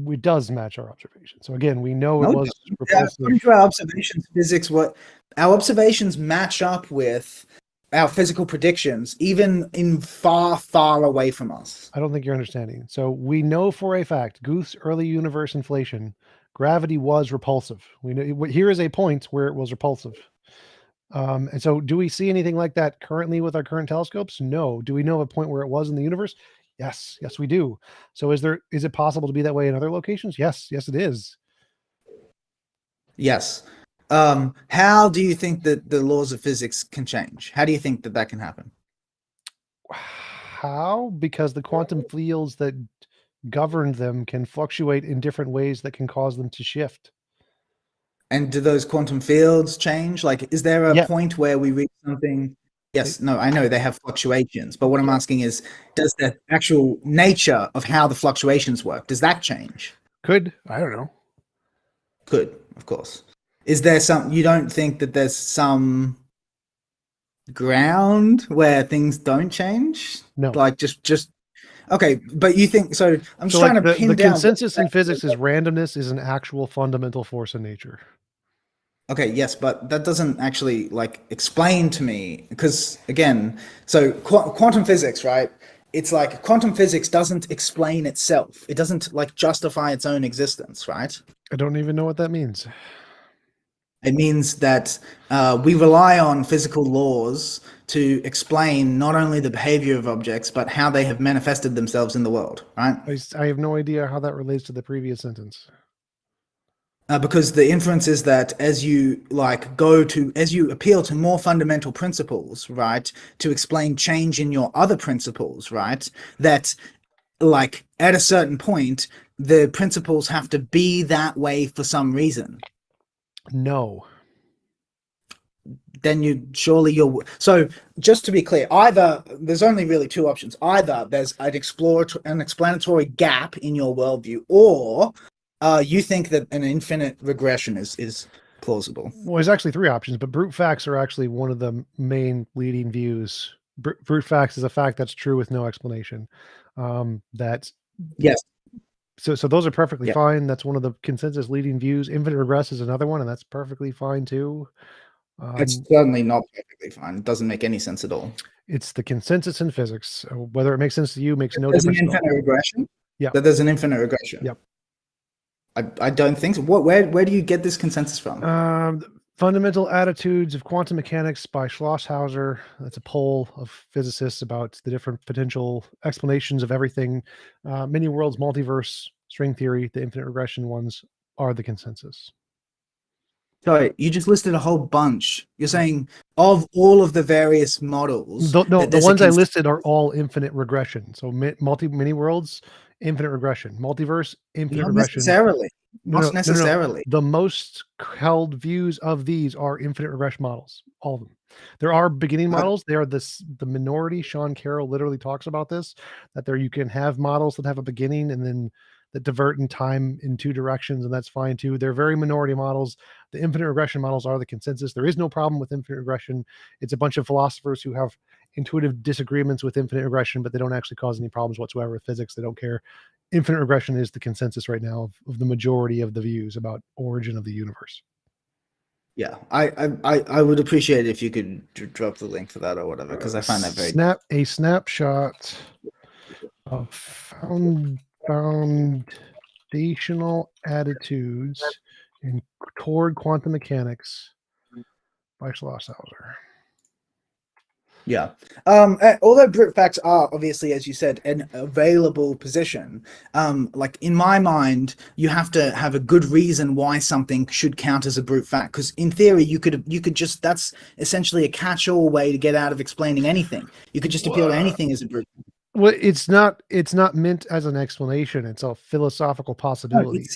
It does match our observation. So again, we know No, it it was doesn't. repulsive. According to our observations, physics, what our observations match up with our physical predictions, even in far, far away from us. I don't think you're understanding. So we know for a fact, Guth's early universe inflation, gravity was repulsive. We know here is a point where it was repulsive. And so do we see anything like that currently with our current telescopes? No. Do we know a point where it was in the universe? Yes. Yes, we do. So is it possible to be that way in other locations? Yes. Yes, it is. Yes. How do you think that the laws of physics can change? How do you think that can happen? How? Because the quantum fields that govern them can fluctuate in different ways that can cause them to shift. And do those quantum fields change? Like, is there a Yeah. point where we reach something? Yes, no, I know they have fluctuations, but what I'm asking is, does the actual nature of how the fluctuations work, does that change? Could. I don't know. Could, of course. Is there you don't think that there's some ground where things don't change? No. Like just okay, but you think so? I'm just trying to pin the down consensus in physics is randomness is an actual fundamental force in nature. Okay, yes, but that doesn't actually like explain to me because again, so quantum physics, right? It's like quantum physics doesn't explain itself. It doesn't like justify its own existence, right? I don't even know what that means. It means that we rely on physical laws to explain not only the behavior of objects, but how they have manifested themselves in the world, right? I have no idea how that relates to the previous sentence. Because the inference is that as you appeal to more fundamental principles, right, to explain change in your other principles, right, that like at a certain point, the principles have to be that way for some reason. No. Then so just to be clear, either there's only really two options. Either there's an explanatory gap in your worldview, or you think that an infinite regression is plausible. Well, there's actually three options, but brute facts are actually one of the main leading views. Brute facts is a fact that's true with no explanation. That's yes. So those are perfectly fine. That's one of the consensus leading views. Infinite regress is another one, and that's perfectly fine too. It's certainly not perfectly fine. It doesn't make any sense at all. It's the consensus in physics. Whether it makes sense to you makes no difference. There's an infinite regression? Yeah. That there's an infinite regression? Yep. I don't think so. Where do you get this consensus from? Fundamental Attitudes of Quantum Mechanics by Schlosshauser. That's a poll of physicists about the different potential explanations of everything. Many worlds, multiverse, string theory, the infinite regression ones are the consensus. Sorry, you just listed a whole bunch. You're saying of all of the various models. The ones I listed are all infinite regression. So many worlds, infinite regression. Multiverse, infinite Not regression. Necessarily. No. Necessarily. The most held views of these are infinite regression models. All of them. There are beginning models. They are the minority. Sean Carroll literally talks about this, that you can have models that have a beginning and then that divert in time in two directions, and that's fine too. They're very minority models. The infinite regression models are the consensus. There is no problem with infinite regression. It's a bunch of philosophers who have intuitive disagreements with infinite regression, but they don't actually cause any problems whatsoever with physics. They don't care. Infinite regression is the consensus right now of the majority of the views about origin of the universe. Yeah, I would appreciate it if you could drop the link for that or whatever, because I find that very a snapshot of foundational attitudes toward quantum mechanics by Schlosshauser. Yeah. Although brute facts are obviously, as you said, an available position, like in my mind, you have to have a good reason why something should count as a brute fact. Because in theory, you could just, that's essentially a catch-all way to get out of explaining anything. You could just appeal to anything as a brute. Well, it's not meant as an explanation. It's a philosophical No, possibility.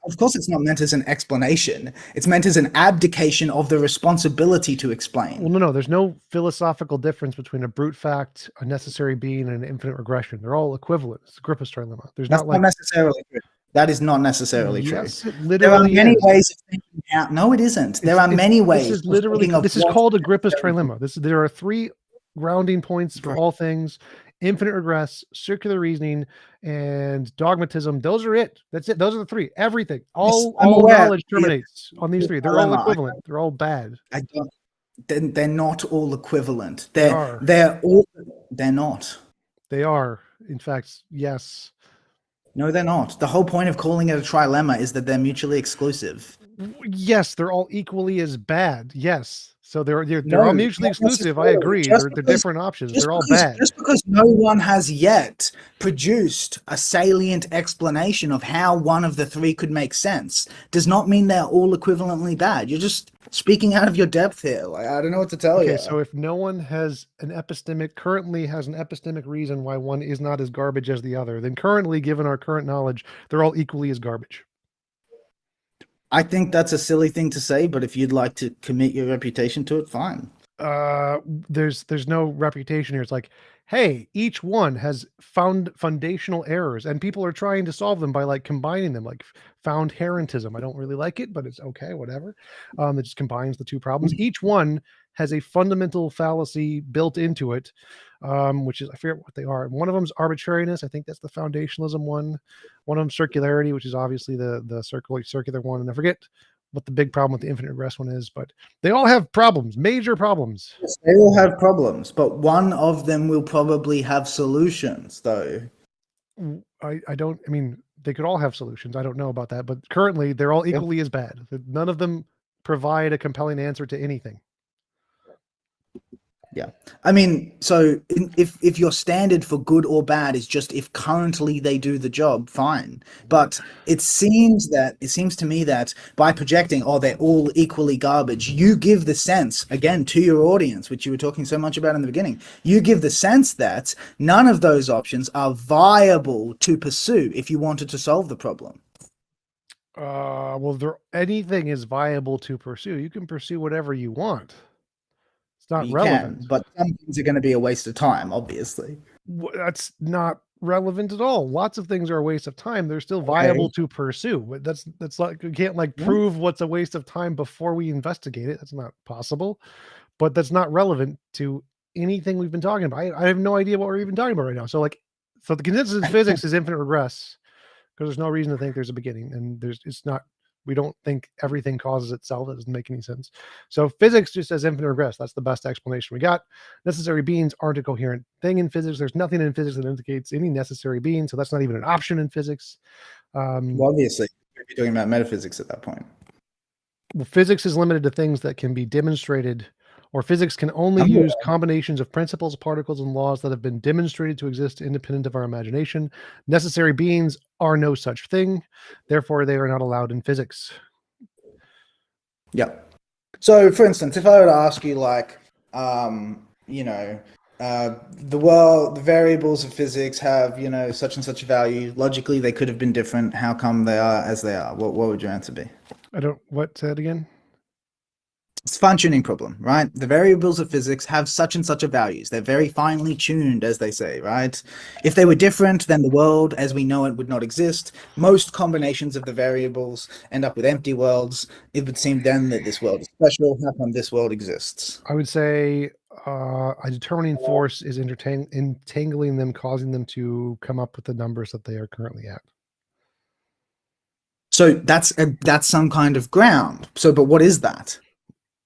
of course it's not meant as an explanation. It's meant as an abdication of the responsibility to Well, explain. no, there's no philosophical difference between a brute fact, a necessary being, and an infinite regression. They're all equivalent. It's a Grippus trilemma. There's That's not not like, necessarily true. That is not necessarily true. yes, it There are literally many is. ways of thinking out. No, it isn't. There are many This ways is of literally, thinking of this is what's called a Grippus necessary. trilemma. There are 3 grounding points for Bro, all things: infinite regress, circular reasoning, and dogmatism. Those are it. That's it. Those are the 3. Everything, yes, all I'm all aware of knowledge terminates on these 3. They're all dilemma. equivalent. They're all bad. I don't. They're not all equivalent. They are. They're all. They're not. They are. In fact, yes. No, they're not. The whole point of calling it a trilemma is that they're mutually exclusive. Yes, they're all equally as bad. Yes. So they're No, all mutually not exclusive. I necessarily. agree. They're different options. They're all bad. Just because no one has yet produced a salient explanation of how one of the 3 could make sense does not mean they're all equivalently bad. You're just speaking out of your depth here. Like, I don't know what to tell you. Okay, so if no one currently has an epistemic reason why one is not as garbage as the other, then currently, given our current knowledge, they're all equally as garbage. I think that's a silly thing to say, but if you'd like to commit your reputation to it, fine. There's no reputation here. It's like, hey, each one has found foundational errors, and people are trying to solve them by like combining them, like found herentism. I don't really like it, but it's okay, whatever. It just combines the 2 problems. Each one has a fundamental fallacy built into it, which is, I forget what they are. One of them is arbitrariness. I think that's the foundationalism one. One of them circularity, which is obviously the circular one, and I forget what the big problem with the infinite regress one is, but they all have problems, major problems. Yes, they all have problems, but one of them will probably have solutions, though. I don't, I mean, they could all have solutions. I don't know about that, but currently they're all equally as bad. None of them provide a compelling answer to anything. Yeah. I mean, so if your standard for good or bad is just if currently they do the job, fine. But it seems to me that by projecting, oh, they're all equally garbage, you give the sense, again, to your audience, which you were talking so much about in the beginning, you give the sense that none of those options are viable to pursue if you wanted to solve the problem. Well, anything is viable to pursue. You can pursue whatever you want. It's not You relevant. can, but some things are going to be a waste of time, obviously. That's not relevant at all. Lots of things are a waste of time. They're still viable to pursue. But that's like, you can't like prove what's a waste of time before we investigate it. That's not possible. But that's not relevant to anything we've been talking about. I have no idea what we're even talking about right now. So the consensus in physics is infinite regress, because there's no reason to think there's a beginning, and we don't think everything causes itself. That doesn't make any sense. So physics just says infinite regress. That's the best explanation we got. Necessary beings aren't a coherent thing in physics. There's nothing in physics that indicates any necessary being, so that's not even an option in physics. Well, obviously, we'd be talking about metaphysics at that point. Well, physics is limited to things that can be demonstrated, or physics can only use combinations of principles, particles, and laws that have been demonstrated to exist independent of our imagination. Necessary beings are no such thing. Therefore, they are not allowed in physics. Yeah. So, for instance, if I were to ask you, like, the variables of physics have, such and such a value. Logically, they could have been different. How come they are as they are? What would your answer be? What said again? It's a fine-tuning problem, right? The variables of physics have such and such a values. They're very finely tuned, as they say, right? If they were different, then the world as we know it would not exist. Most combinations of the variables end up with empty worlds. It would seem then that this world is special. How come this world exists? I would say a determining force is entangling them, causing them to come up with the numbers that they are currently at. So that's some kind of ground. So, but what is that?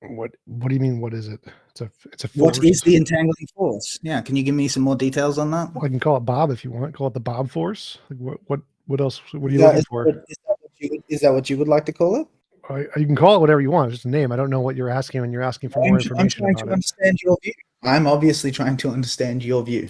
What do you mean? What is it? It's a force. What is the entangling force? Yeah, can you give me some more details on that? Well, I can call it Bob if you want. Call it the Bob force. Like what else? What are you looking for? Is that what you would like to call it? You can call it whatever you want. It's just a name. I don't know what you're asking when you're asking for more information I'm trying about to understand your view. I'm obviously trying to understand your view.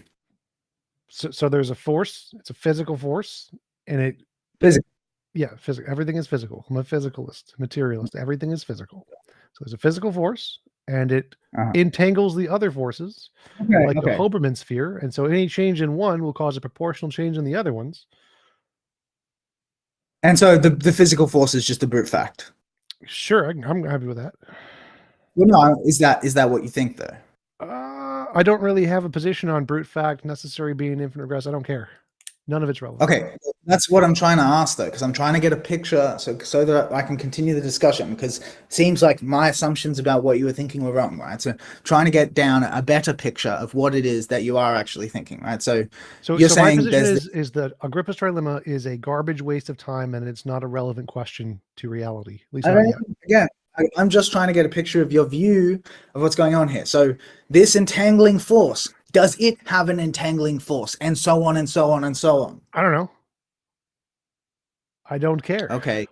So there's a force. It's a physical force, and it Physical. Yeah, physical. Everything is physical. I'm a physicalist, materialist. Everything is physical. So there's a physical force, and it Uh-huh. entangles the other forces Okay, like a okay. Hoberman sphere. And so any change in one will cause a proportional change in the other ones. And so the physical force is just a brute fact. Sure, I'm happy with that. Well, no, is that what you think though? I don't really have a position on brute fact, necessary being infinite regress. I don't care. None of it's relevant. Okay, that's what I'm trying to ask though, because I'm trying to get a picture so that I can continue the discussion. Because it seems like my assumptions about what you were thinking were wrong, right? So trying to get down a better picture of what it is that you are actually thinking, right? So you're So my saying position is that Agrippa's trilemma is a garbage waste of time, and it's not a relevant question to reality. At least not yet. again, I'm just trying to get a picture of your view of what's going on here. So this entangling force, does it have an entangling force, and so on and so on and so on? I don't know. I don't care. Okay.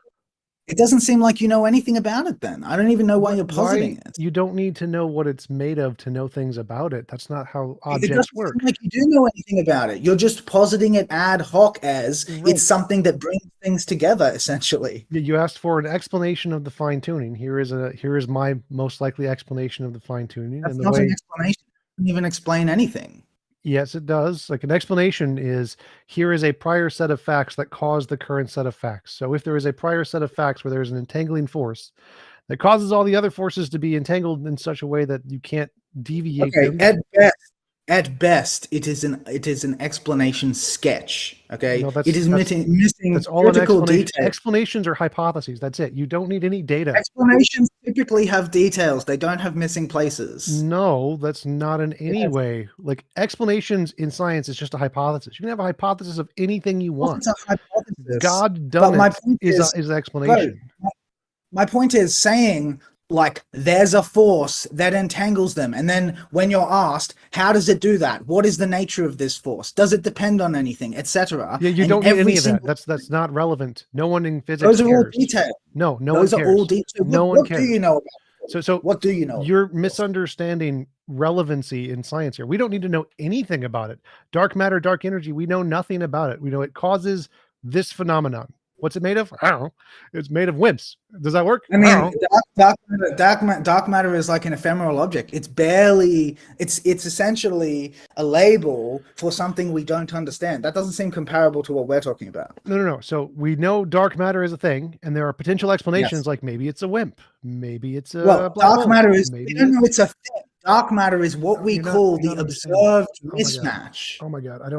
It doesn't seem like you know anything about it then. I don't even know why you're positing it. You don't need to know what it's made of to know things about it. That's not how objects It doesn't work. seem like you do know anything about it. You're just positing it ad hoc as it's something that brings things together, essentially. You asked for an explanation of the fine tuning. Here is my most likely explanation of the fine tuning. That's and not an explanation. It doesn't even explain anything. Yes, it does. Like an explanation is, here is a prior set of facts that cause the current set of facts. So if there is a prior set of facts where there's an entangling force that causes all the other forces to be entangled in such a way that you can't deviate them. At best, it is an explanation sketch. Okay, No, it is missing that's all critical details. detail. Explanations are hypotheses. That's it. You don't need any data. Explanations typically have details. They don't have missing places. No, that's not in any way. Like explanations in science is just a hypothesis. You can have a hypothesis of anything you want. It's a hypothesis. God done my it point is the explanation. My point is saying, like, there's a force that entangles them, and then when you're asked, how does it do that? What is the nature of this force? Does it depend on anything, etc.? Yeah, you don't need any of that. That's not relevant. No one in physics Those are cares. all details. No one cares. Those are all details. No one cares. What do you know about it? So what do you know? You're misunderstanding relevancy in science here. We don't need to know anything about it. Dark matter, dark energy, we know nothing about it. We know it causes this phenomenon. What's it made of? I don't know. It's made of WIMPs. Does that work? I mean, dark matter is like an ephemeral object. It's essentially a label for something we don't understand. That doesn't seem comparable to what we're talking about. No. So we know dark matter is a thing, and there are potential explanations like maybe it's a WIMP, maybe it's a dark matter is. We don't know it's a thing. Dark matter is what we call the observed mismatch. Oh my God, I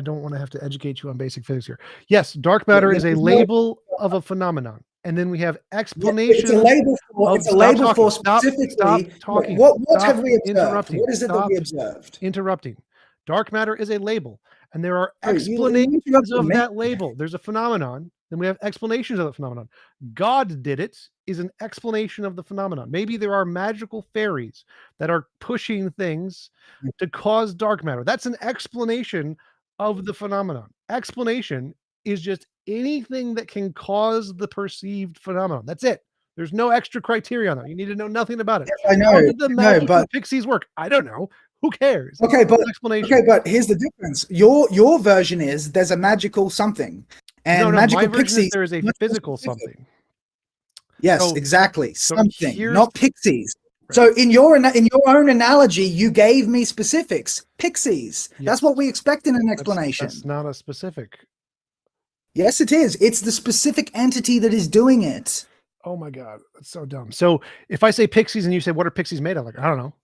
don't want to have to educate you on basic physics here. Yes, dark matter is a label of a phenomenon. And then we have explanations. It's a label for specifically. Stop talking. What have we observed? What is it that we observed? Interrupting. Dark matter is a label. And there are explanations of that label. There's a phenomenon. Then we have explanations of the phenomenon. God did it is an explanation of the phenomenon. Maybe there are magical fairies that are pushing things to cause dark matter. That's an explanation of the phenomenon. Explanation is just anything that can cause the perceived phenomenon. That's it. There's no extra criteria on that. You need to know nothing about it. Yes, I know. How did the magical pixies work? I don't know. Who cares? Okay, but here's the difference. Your version is there's a magical something, and magical pixies. There is a physical something. Yes, exactly. Something, not pixies. Right. So in your own analogy, you gave me specifics. Pixies. Yes. That's what we expect in an explanation. That's not a specific. Yes, it is. It's the specific entity that is doing it. Oh my God, that's so dumb. So if I say pixies and you say, what are pixies made of? Like, I don't know.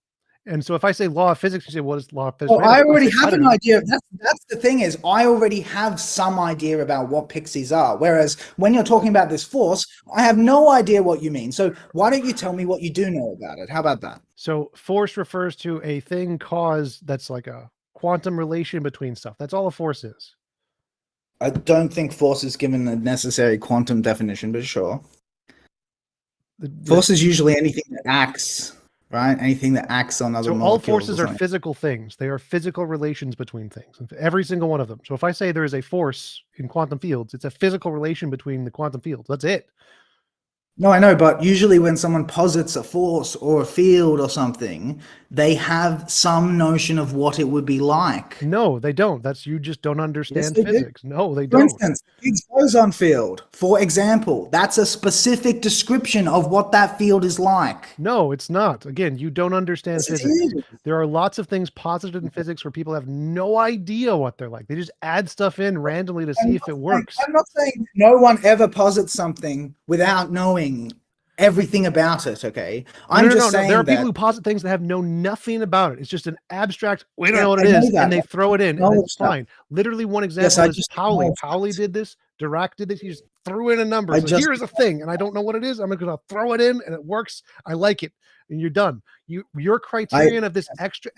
And so if I say law of physics, you say, what is law of physics? Well, I already have an idea. That's the thing is, I already have some idea about what pixies are. Whereas when you're talking about this force, I have no idea what you mean. So why don't you tell me what you do know about it? How about that? So force refers to a thing cause that's like a quantum relation between stuff. That's all a force is. I don't think force is given the necessary quantum definition, but sure. Force is usually anything that acts. Right? Anything that acts on other molecules. So all forces are physical things. They are physical relations between things. Every single one of them. So if I say there is a force in quantum fields, it's a physical relation between the quantum fields. That's it. No, I know, but usually when someone posits a force or a field or something, they have some notion of what it would be like. No, they don't. You just don't understand physics. No, they don't. For instance, the Higgs boson field. For example, that's a specific description of what that field is like. No, it's not. Again, you don't understand Yes, it physics. is. There are lots of things posited in physics where people have no idea what they're like. They just add stuff in randomly to see if it works. I'm not saying no one ever posits something without knowing everything about it, okay? I'm just saying There are that people who posit things that have known nothing about it. It's just an abstract, we don't Yeah, know what I it know is, that. and they throw it in, and Acknowledge it's that. fine. Literally, one Yes, example I is just Pauli. acknowledge Pauli that. did this, Dirac did this. He just threw in a number. I So just- here is a thing, and I don't know what it is. I'm gonna throw it in, and it works. I like it, and you're done. Your criterion of this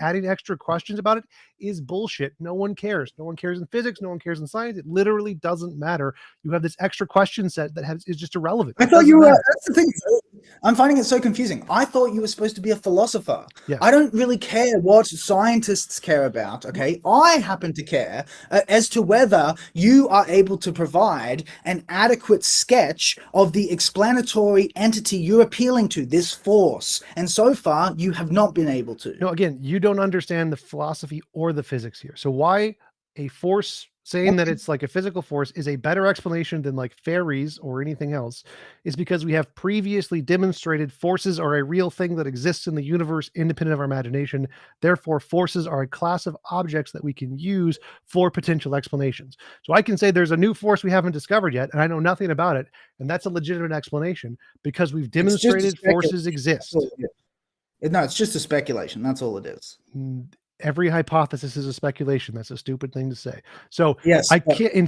adding extra questions about it is bullshit. No one cares. No one cares in physics. No one cares in science. It literally doesn't matter. You have this extra question set that is just irrelevant. I thought you were. That's the thing. I'm finding it so confusing. I thought you were supposed to be a philosopher. Yes. I don't really care what scientists care about. Okay, I happen to care as to whether you are able to provide an adequate sketch of the explanatory entity you're appealing to, this force. And so far, you have not been able to. No, again, you don't understand the philosophy or the physics here. So why a force saying that it's like a physical force is a better explanation than like fairies or anything else is because we have previously demonstrated forces are a real thing that exists in the universe independent of our imagination. Therefore, forces are a class of objects that we can use for potential explanations. So I can say there's a new force we haven't discovered yet, and I know nothing about it, and that's a legitimate explanation because we've demonstrated forces exist. No, it's just a speculation. That's all it is. Every hypothesis is a speculation. That's a stupid thing to say. So yes, I can't in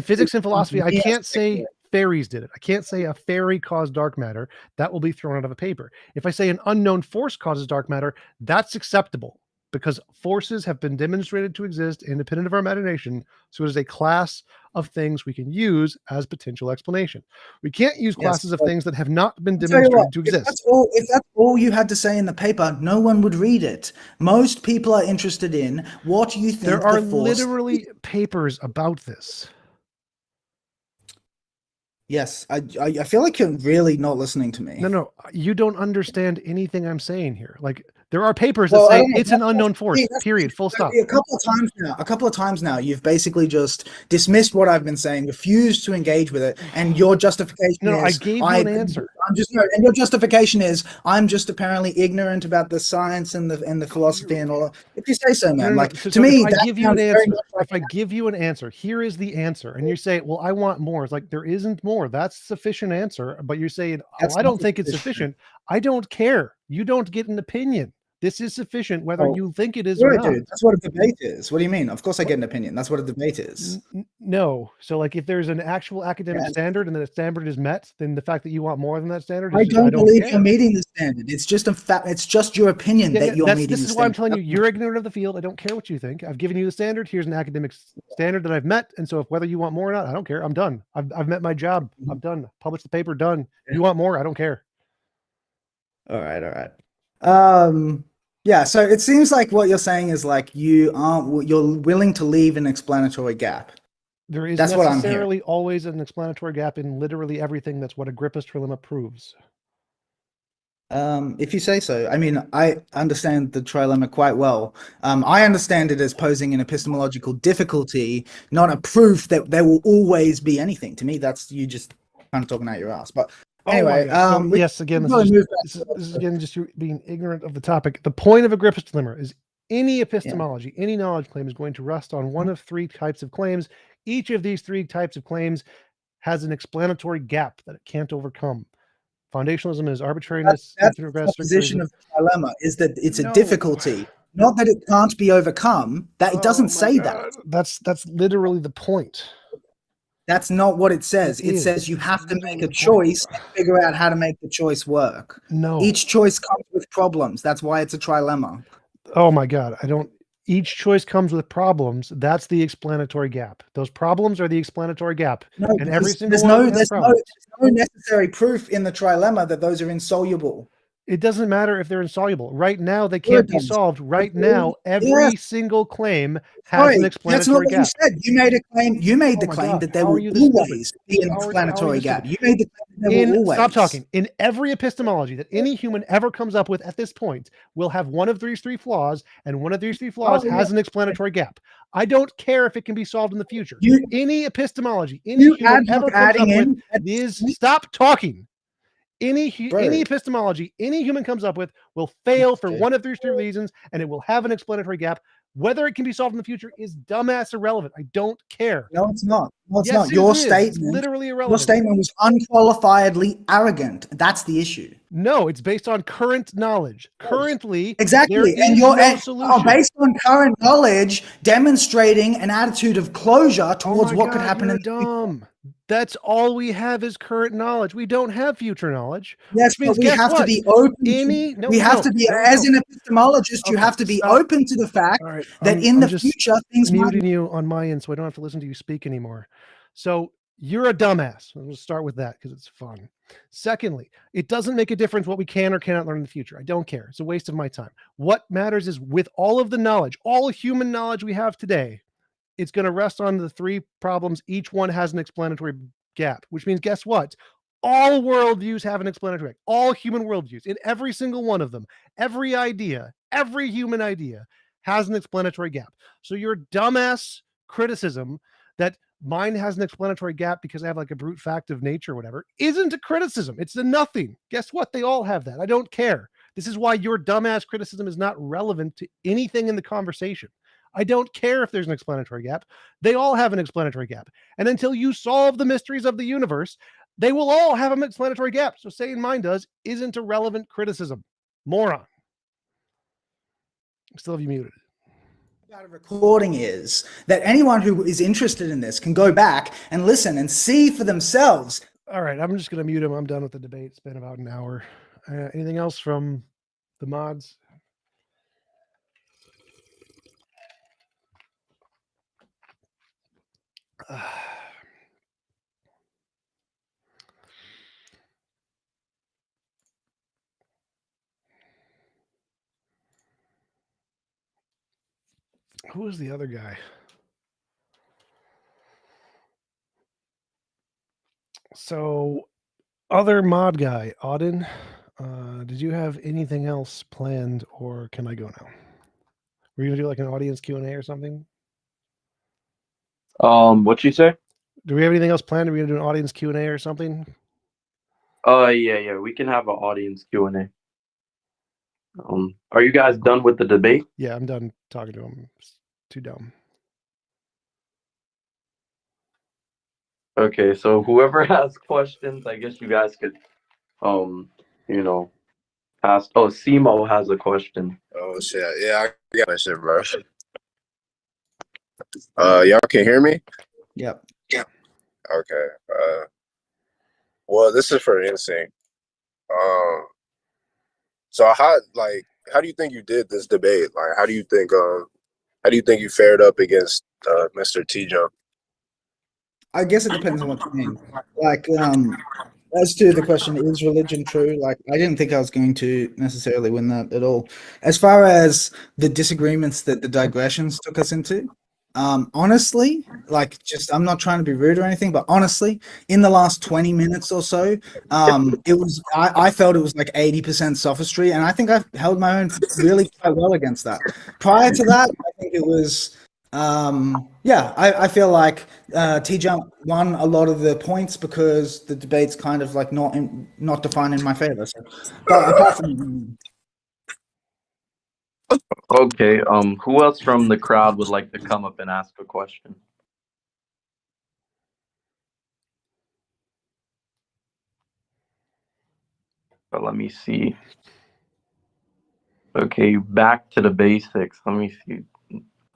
physics and philosophy, I can't say fairies did it. I can't say a fairy caused dark matter. That will be thrown out of a paper. If I say an unknown force causes dark matter, that's acceptable because forces have been demonstrated to exist independent of our imagination. So it is a class of things we can use as potential explanation. We can't use classes of things that have not been demonstrated to exist. If that's all you had to say in the paper, no one would read it. Most people are interested in what you think. There are literally papers about this. Yes, I feel like you're really not listening to me. No, you don't understand anything I'm saying here. Like there are papers that say it's an unknown force, period, full stop. A couple of times now, you've basically just dismissed what I've been saying, refused to engage with it, and your justification is... I gave you an answer. And your justification is, I'm just apparently ignorant about the science and the philosophy and all. If you say so, man. To me, if I give you an answer, if I give you an answer, here is the answer, and you say, well, I want more. It's like, there isn't more. That's sufficient answer. But you're saying, I don't think it's sufficient. I don't care. You don't get an opinion. This is sufficient, whether you think it is or not. Dude, that's what a debate is. What do you mean? Of course I get an opinion. That's what a debate is. No. So like if there's an actual academic standard and the standard is met, then the fact that you want more than that standard is I don't believe you're meeting the standard. It's just a fact. It's just your opinion that you're meeting the standard. This is why I'm telling you, you're ignorant of the field. I don't care what you think. I've given you the standard. Here's an academic standard that I've met. And so if whether you want more or not, I don't care. I'm done. I've met my job. I'm done. Published the paper, done. You want more? I don't care. All right. Yeah, so it seems like what you're saying is like you're willing to leave an explanatory gap. There is necessarily always an explanatory gap in literally everything. That's what Agrippa's trilemma proves. If you say so. I mean, I understand the trilemma quite well. I understand it as posing an epistemological difficulty, not a proof that there will always be anything. To me, that's you just kind of talking out your ass. But anyway, yes, again, this is again just you being ignorant of the topic. The point of Agrippa's dilemma is any epistemology, any knowledge claim is going to rest on one of three types of claims. Each of these three types of claims has an explanatory gap that it can't overcome. Foundationalism is arbitrariness. That's the position of the trilemma, is that it's a difficulty, not that it can't be overcome. That it doesn't say that. That's literally the point. That's not what it says. It says you have to make a choice and figure out how to make the choice work. No. Each choice comes with problems. That's why it's a trilemma. Oh my God. Each choice comes with problems. That's the explanatory gap. Those problems are the explanatory gap. No, and every single there's no necessary proof in the trilemma that those are insoluble. It doesn't matter if they're insoluble. Right now, they Sure can't it be does. solved. Right Absolutely. now, every single claim has Sorry, an that's not explanatory what you gap. said. You made a claim. You made Oh the my claim God, that there how are will you this stupid? always be an How are you explanatory this gap. stupid? You made the claim that there will always. Stop talking. In every epistemology that any human ever comes up with at this point, will have one of these three flaws, and one of these three flaws Oh, has an explanatory gap. I don't care if it can be solved in the future. You Any epistemology, any human ad hoc ever comes up adding with in is stop talking. Any Bro. epistemology any human comes up with will fail for Okay. one of these three reasons, and it will have an explanatory gap. Whether it can be solved in the future is dumbass irrelevant. I don't care. No, it's not. No, it's Yes, not. Your it is. It's statement. literally Your irrelevant. statement was unqualifiedly arrogant. That's the issue. No, it's based on current knowledge. Currently, Exactly. there is no solution. Based on current knowledge, demonstrating an attitude of closure towards what could happen you're in the future. dumb. That's all we have is current knowledge. We don't have future knowledge. Yes, Which means, but we guess have what? to be open. We have to be, as an epistemologist, you Okay, have to be stop. open to the fact All right, that in the future things might. Muting you on my end so I don't have to listen to you speak anymore. So you're a dumbass. We'll start with that because it's fun. Secondly, it doesn't make a difference what we can or cannot learn in the future. I don't care. It's a waste of my time. What matters is with all of the knowledge, all human knowledge we have today, it's going to rest on the three problems. Each one has an explanatory gap, which means guess what? All worldviews have an explanatory gap. All human worldviews, in every single one of them, every idea, every human idea has an explanatory gap. So your dumbass criticism that mine has an explanatory gap because I have like a brute fact of nature or whatever isn't a criticism. It's a nothing. Guess what? They all have that. I don't care. This is why your dumbass criticism is not relevant to anything in the conversation. I don't care if there's an explanatory gap. They all have an explanatory gap. And until you solve the mysteries of the universe, they will all have an explanatory gap. So saying mine does isn't a relevant criticism. Moron. Still have you muted. About a recording is that anyone who is interested in this can go back and listen and see for themselves. All right, I'm just going to mute him. I'm done with the debate. It's been about an hour. Anything else from the mods? Who was the other guy? So, other mod guy, Auden, did you have anything else planned, or can I go now? Were you gonna do like an audience Q&A or something? What you say? Do we have anything else planned? Are we gonna do an audience Q&A or something? Yeah, we can have an audience Q&A. Are you guys done with the debate? Yeah, I'm done talking to him. It's too dumb. Okay, so whoever has questions, I guess you guys could, ask. Oh, Simo has a question. Oh shit! Yeah, I got my shit, bro. Y'all can hear me? Yep. Okay. Well, this is for Insinq. So how do you think you did this debate? Like, how do you think you fared up against Mr. TJump? I guess it depends on what you mean. Like, as to the question, is religion true? Like, I didn't think I was going to necessarily win that at all. As far as the disagreements that the digressions took us into, honestly, like, just I'm not trying to be rude or anything, but honestly, in the last 20 minutes or so, I felt it was like 80% sophistry, and I think I held my own really quite well against that. Prior to that, I think it was. I feel like TJump won a lot of the points because the debate's kind of like not defined in my favor. So, but apart from Okay, who else from the crowd would like to come up and ask a question? But let me see. Okay, back to the basics. Let me see.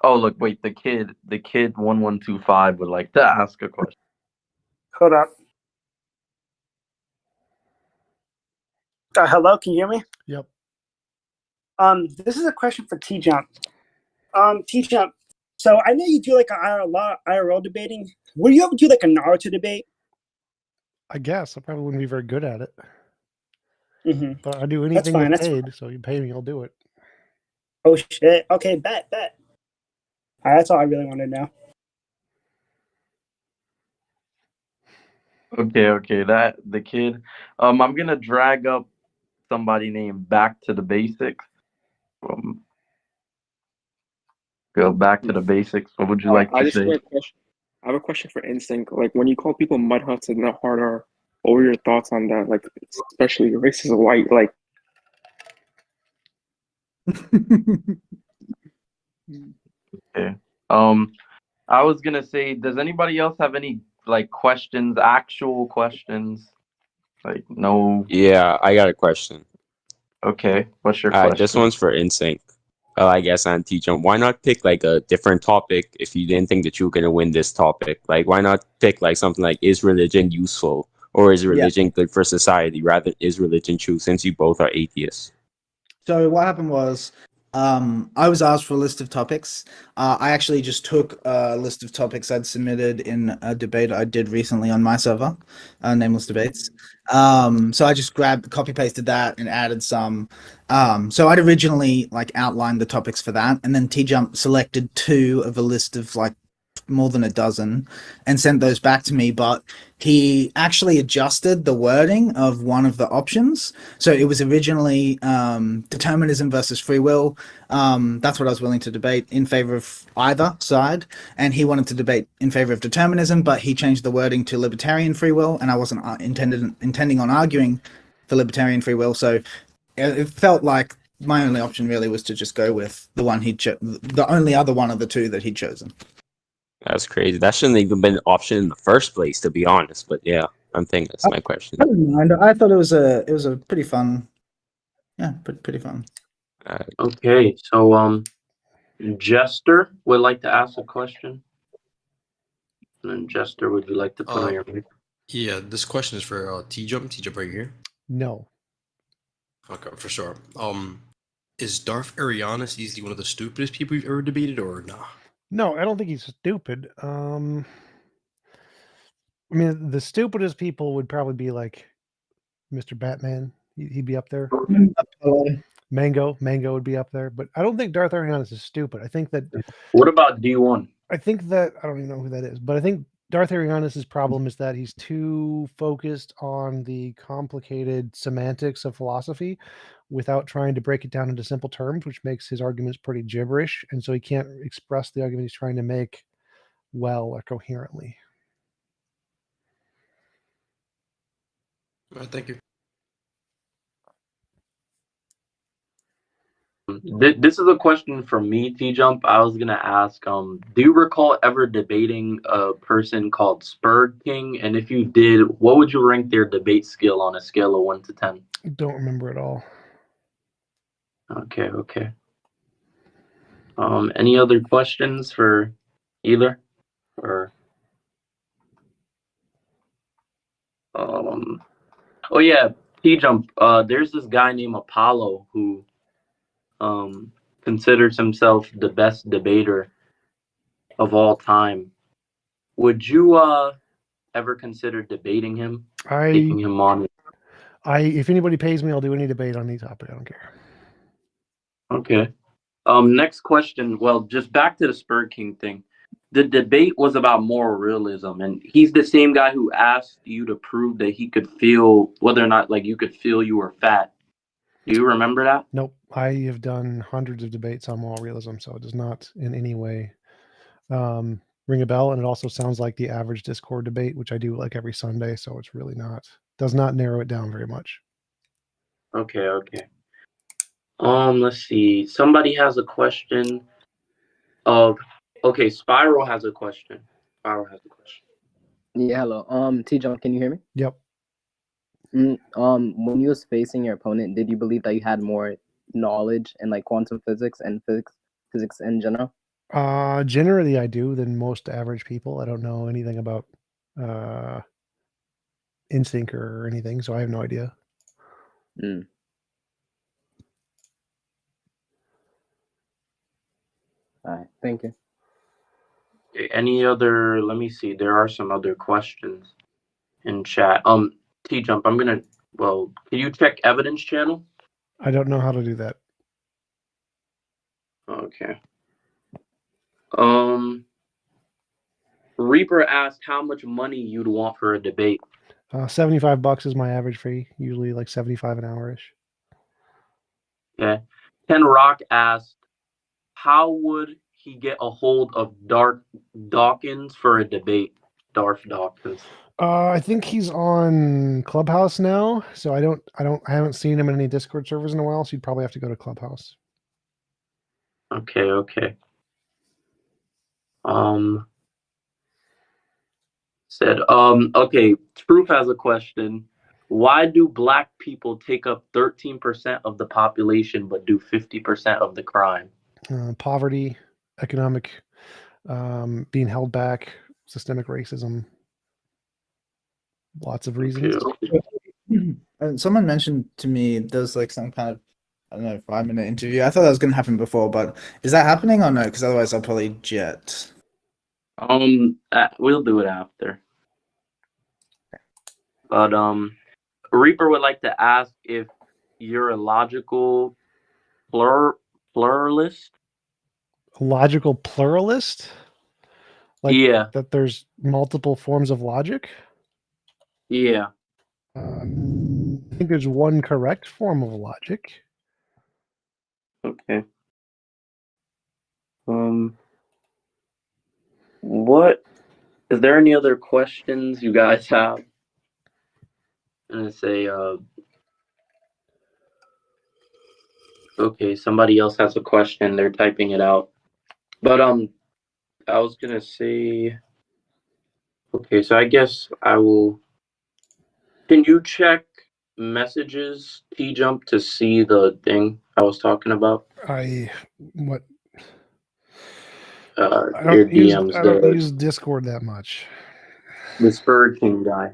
Oh, look, wait, the kid 1125 would like to ask a question. Hold up. Hello, can you hear me? Yep. This is a question for TJump. TJump. So I know you do like a lot of IRL debating. Will you ever do like a Naruto debate? I guess I probably wouldn't be very good at it. Mm-hmm. But I do That's anything fine. with That's paid, so you pay me, I'll do it. oh shit. Okay, bet. All right, that's all I really wanted to know. Okay. That the kid. I'm gonna drag up somebody named Back to the Basics. Go back to the basics. What would you like I to just have say? a question. I have a question for Insinq. Like when you call people mud huts and not hard R, what were your thoughts on that? Like especially racist white. Like Okay. I was gonna say, does anybody else have any like questions, actual questions? Like no. Yeah, I got a question. Okay. What's your This question? one's for Insync. I guess on TJump. Why not pick like a different topic if you didn't think that you were gonna win this topic? Like, why not pick like something like is religion useful or is Yeah. religion good for society rather is religion true? Since you both are atheists. So what happened was, I was asked for a list of topics. I actually just took a list of topics I'd submitted in a debate I did recently on my server, Nameless Debates. So I just copy pasted that and added some. So I'd originally like outlined the topics for that, and then TJump selected two of a list of like more than a dozen and sent those back to me, but he actually adjusted the wording of one of the options. So it was originally determinism versus free will. That's what I was willing to debate in favor of either side. And he wanted to debate in favor of determinism, but he changed the wording to libertarian free will. And I wasn't intending on arguing for libertarian free will. So it felt like my only option really was to just go with the one the only other one of the two that he'd chosen. That's crazy. That shouldn't even been an option in the first place, to be honest. But yeah, I'm thinking that's my question. I didn't mind. I thought it was a pretty fun, yeah, pretty fun. Okay, so Jester would like to ask a question. And then Jester, would you like to put on your mic? Yeah, this question is for TJump. TJump right here. No. Okay, for sure. Is Darth Arianis easily one of the stupidest people you've ever debated, or nah? No, I don't think he's stupid. I mean, the stupidest people would probably be like Mr. Batman. He'd be up there. Mango would be up there. But I don't think Darth Arianis is stupid. I think that What about D1? I don't even know who that is, but I think Darth Arianis' problem is that he's too focused on the complicated semantics of philosophy without trying to break it down into simple terms, which makes his arguments pretty gibberish. And so he can't express the argument he's trying to make well or coherently. All right, thank you. This is a question for me, TJump. I was gonna ask, do you recall ever debating a person called Spurred King? And if you did, what would you rank their debate skill on a scale of 1 to 10? Don't remember at all. Okay. Any other questions for either? Or oh yeah, TJump. There's this guy named Apollo who considers himself the best debater of all time. Would you ever consider debating him? Taking him on? If anybody pays me, I'll do any debate on any topic. I don't care. Okay. Next question. Well, just back to the Spur King thing. The debate was about moral realism, and he's the same guy who asked you to prove that he could feel whether or not like you could feel you were fat. Do you remember that? Nope. I have done hundreds of debates on moral realism, so it does not in any way ring a bell. And it also sounds like the average Discord debate, which I do like every Sunday, so it's really does not narrow it down very much. Okay. Let's see. Somebody has a question okay, Spiral has a question. Yeah, hello. TJump, can you hear me? Yep. When you was facing your opponent, did you believe that you had more knowledge in like quantum physics and physics in general? Generally I do than most average people. I don't know anything about Insinq or anything, so I have no idea. All right, thank you. Any other? Let me see. There are some other questions in chat. TJump, I'm gonna Well, can you check evidence channel? I don't know how to do that. Okay. Reaper asked how much money you'd want for a debate. $75 is my average fee, usually like 75 an hour-ish. Okay. Ken Rock asked, how would he get a hold of Dawkins for a debate? Darth Dawkins. I think he's on Clubhouse now, so I haven't seen him in any Discord servers in a while, so you'd probably have to go to Clubhouse. Okay. Okay, Truth has a question. Why do black people take up 13% of the population but do 50% of the crime? Poverty, economic, being held back, systemic racism, lots of reasons. Okay. And someone mentioned to me there's like some kind of, I don't know, 5-minute interview. I thought that was going to happen before, but is that happening or no? Because otherwise I'll probably jet. We'll do it after. But Reaper would like to ask if you're a logical pluralist. Logical pluralist? Like Yeah. that there's multiple forms of logic? Yeah. I think there's one correct form of logic. Okay. What is there any other questions you guys have? I'm gonna say okay, somebody else has a question, they're typing it out. But I was gonna say, okay, so I guess I will. Can you check messages, TJump, to see the thing I was talking about? What? Your I don't DMs, use Discord that much. the Spur King guy.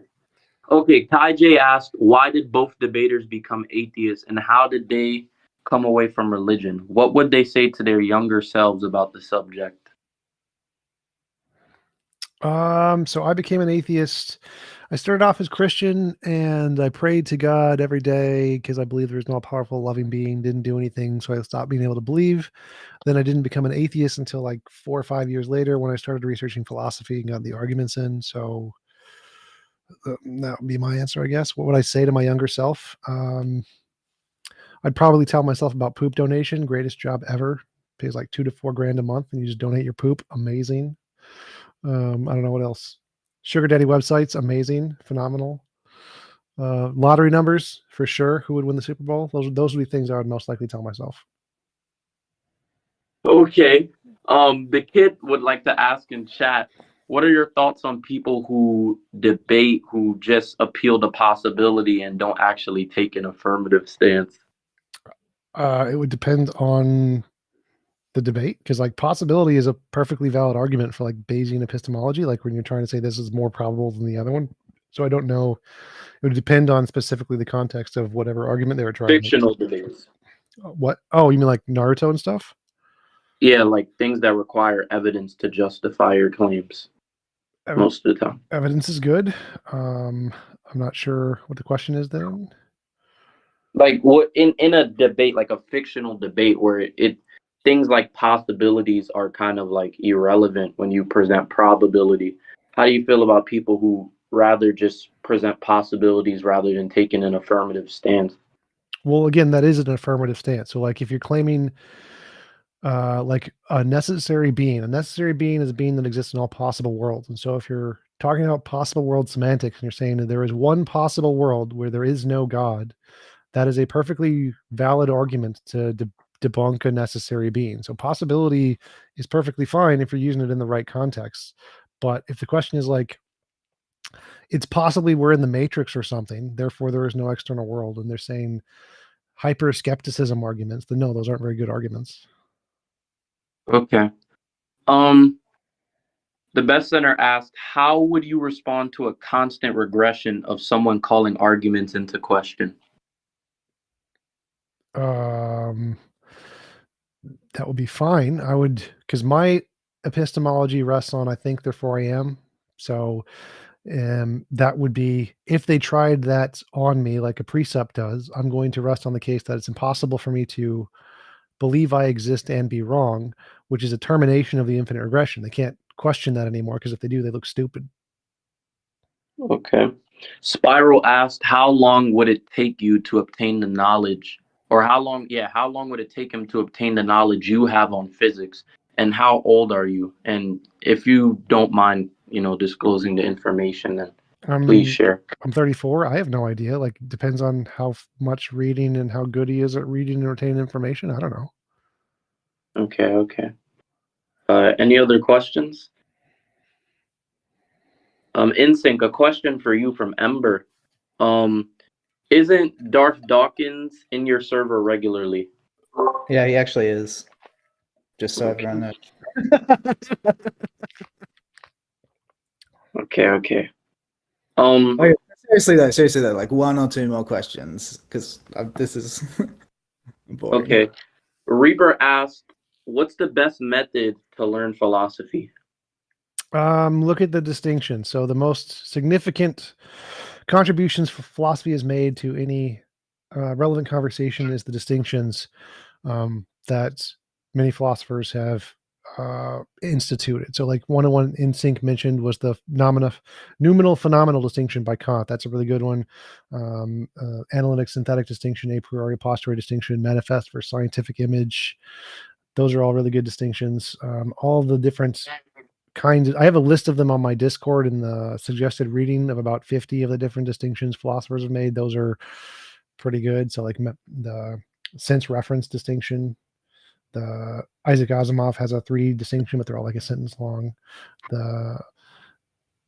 Okay, Kai J asked, why did both debaters become atheists and how did they come away from religion? What would they say to their younger selves about the subject? So I became an atheist. I started off as Christian and I prayed to God every day because I believed there was no powerful, loving being, didn't do anything. So I stopped being able to believe. Then I didn't become an atheist until like 4 or 5 years later when I started researching philosophy and got the arguments in. So that would be my answer, I guess. What would I say to my younger self? I'd probably tell myself about poop donation. Greatest job ever. Pays like $2 to $4 grand a month and you just donate your poop. Amazing. I don't know what else. Sugar daddy websites, amazing, phenomenal. Lottery numbers for sure. Who would win the Super Bowl? Those would be things I would most likely tell myself. Okay. The kid would like to ask in chat, what are your thoughts on people who debate, who just appeal to possibility and don't actually take an affirmative stance? It would depend on the debate because like possibility is a perfectly valid argument for like Bayesian epistemology, like when you're trying to say this is more probable than the other one. So I don't know. It would depend on specifically the context of whatever argument they were trying Fictional to make. debates. What? Oh, you mean like Naruto and stuff? Yeah, like things that require evidence to justify your claims most of the time. Evidence is good. I'm not sure what the question is then. Like what in a debate, like a fictional debate where it things like possibilities are kind of like irrelevant when you present probability. How do you feel about people who rather just present possibilities rather than taking an affirmative stance? Well, again, that is an affirmative stance. So like if you're claiming like a necessary being is a being that exists in all possible worlds. And so if you're talking about possible world semantics and you're saying that there is one possible world where there is no God, that is a perfectly valid argument to debunk a necessary being. So possibility is perfectly fine if you're using it in the right context. But if the question is like, it's possibly we're in the matrix or something, therefore there is no external world, and they're saying hyper skepticism arguments, then no, those aren't very good arguments. Okay. The best center asked, how would you respond to a constant regression of someone calling arguments into question? That would be fine. I would, because my epistemology rests on I think therefore I am. So That would be, if they tried that on me like a precept does, I'm going to rest on the case that it's impossible for me to believe I exist and be wrong, which is a termination of the infinite regression. They can't question that anymore, because if they do, they look stupid. Okay. Spiral asked, how long would it take you to obtain the knowledge, or how long would it take him to obtain the knowledge you have on physics? And how old are you? And if you don't mind, disclosing the information, then please share. I'm 34. I have no idea. Like, depends on how much reading and how good he is at reading and retaining information. I don't know. Okay. Any other questions? Insinq, a question for you from Ember. Isn't Darth Dawkins in your server regularly? Yeah, he actually is. Just so everyone knows. Okay. Okay, seriously though, like one or two more questions, because this is boring. Okay. Reaper asked, what's the best method to learn philosophy? Look at the distinction. So the most significant contributions for philosophy has made to any relevant conversation is the distinctions that many philosophers have instituted. So like 101 Insinq mentioned was the noumenal phenomenal distinction by Kant. That's a really good one. Analytic synthetic distinction, a priori posteriori distinction, manifest for scientific image. Those are all really good distinctions. All the different kinds of, I have a list of them on my Discord in the suggested reading of about 50 of the different distinctions philosophers have made. Those are pretty good. So like the sense reference distinction, the Isaac Asimov has a 3 distinction, but they're all like a sentence long. The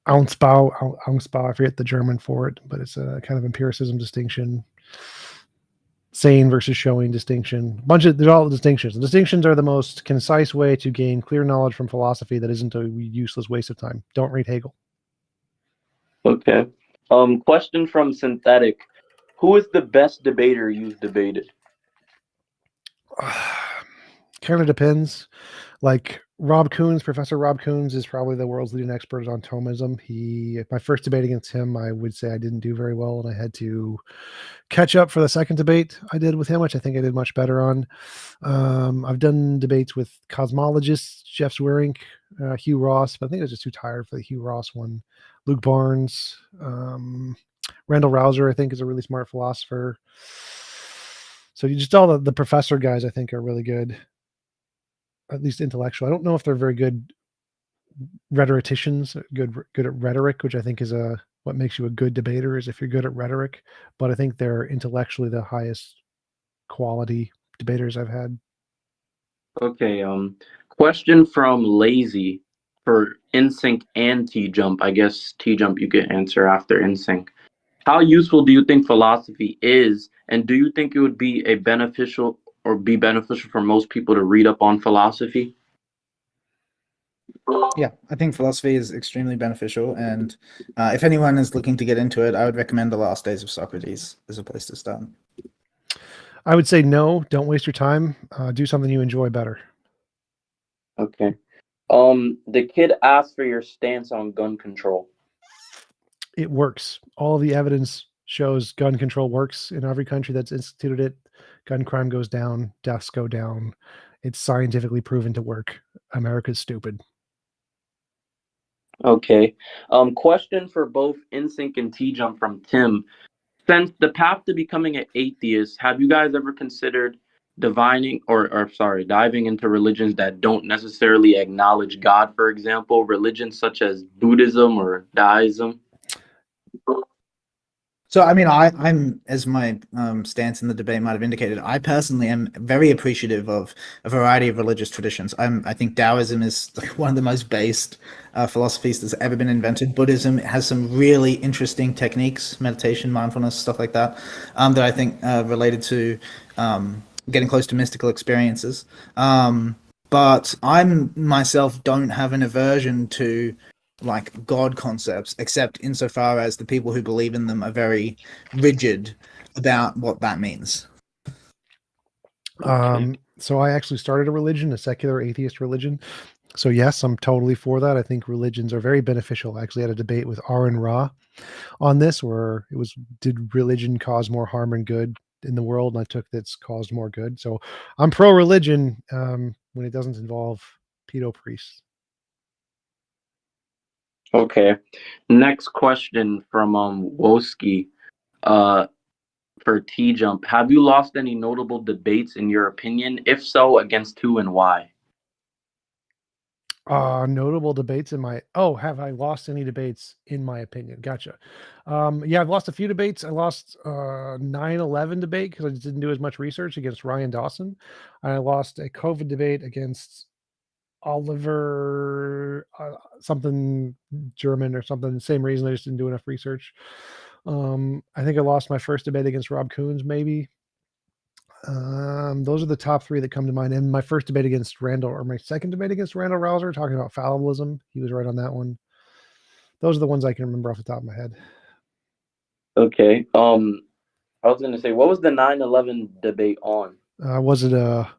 Aunsbau, I forget the German for it, but it's a kind of empiricism distinction. Saying versus showing distinction. There's all the distinctions. The distinctions are the most concise way to gain clear knowledge from philosophy that isn't a useless waste of time. Don't read Hegel. Okay. Question from Synthetic. Who is the best debater you've debated? Kind of depends. Like Professor Rob Coons is probably the world's leading expert on Thomism. My first debate against him, I would say I didn't do very well, and I had to catch up for the second debate I did with him, which I think I did much better on. I've done debates with cosmologists, Jeff Zweerink, Hugh Ross, but I think I was just too tired for the Hugh Ross one. Luke Barnes, Randall Rouser, I think, is a really smart philosopher. So just all the professor guys, I think, are really good, at least intellectual. I don't know if they're very good rhetoricians, good at rhetoric, which I think is what makes you a good debater, is if you're good at rhetoric. But I think they're intellectually the highest quality debaters I've had. Okay. Question from Lazy for Insinq and TJump. I guess TJump you can answer after Insinq. How useful do you think philosophy is, and do you think it would be beneficial for most people to read up on philosophy? Yeah, I think philosophy is extremely beneficial, and if anyone is looking to get into it, I would recommend The Last Days of Socrates as a place to start. I would say no, don't waste your time. Do something you enjoy better. Okay. The kid asked for your stance on gun control. It works. All the evidence shows gun control works in every country that's instituted it. Gun crime goes down, deaths go down. It's scientifically proven to work. America's stupid. Okay. Question for both Insinq and TJump from Tim. Since the path to becoming an atheist, have you guys ever considered diving into religions that don't necessarily acknowledge God? For example, religions such as Buddhism or Daism. So, I mean, I'm, as my stance in the debate might have indicated, I personally am very appreciative of a variety of religious traditions. I think Taoism is one of the most based philosophies that's ever been invented. Buddhism has some really interesting techniques, meditation, mindfulness, stuff like that, that I think related to getting close to mystical experiences. But I myself don't have an aversion to like God concepts, except insofar as the people who believe in them are very rigid about what that means. So I actually started a religion, a secular atheist religion. So yes, I'm totally for that. I think religions are very beneficial. I actually had a debate with Aaron Ra on this, where it was, did religion cause more harm and good in the world? And I took that's caused more good. So I'm pro religion when it doesn't involve pedo priests. Okay. Next question from Woski. For TJump, have you lost any notable debates in your opinion? If so, against who and why? Notable debates in my, have I lost any debates in my opinion? Gotcha. Yeah, I've lost a few debates. I lost 9/11 debate because I just didn't do as much research against Ryan Dawson. I lost a COVID debate against Oliver something German or something. Same reason, I just didn't do enough research. I think I lost my first debate against Rob Coons, maybe. Those are the top three that come to mind. And my first debate against Randall, or my second debate against Randall Rouser, talking about fallibilism, he was right on that one. Those are the ones I can remember off the top of my head. Okay. I was gonna say, what was the 9/11 debate on? Was it a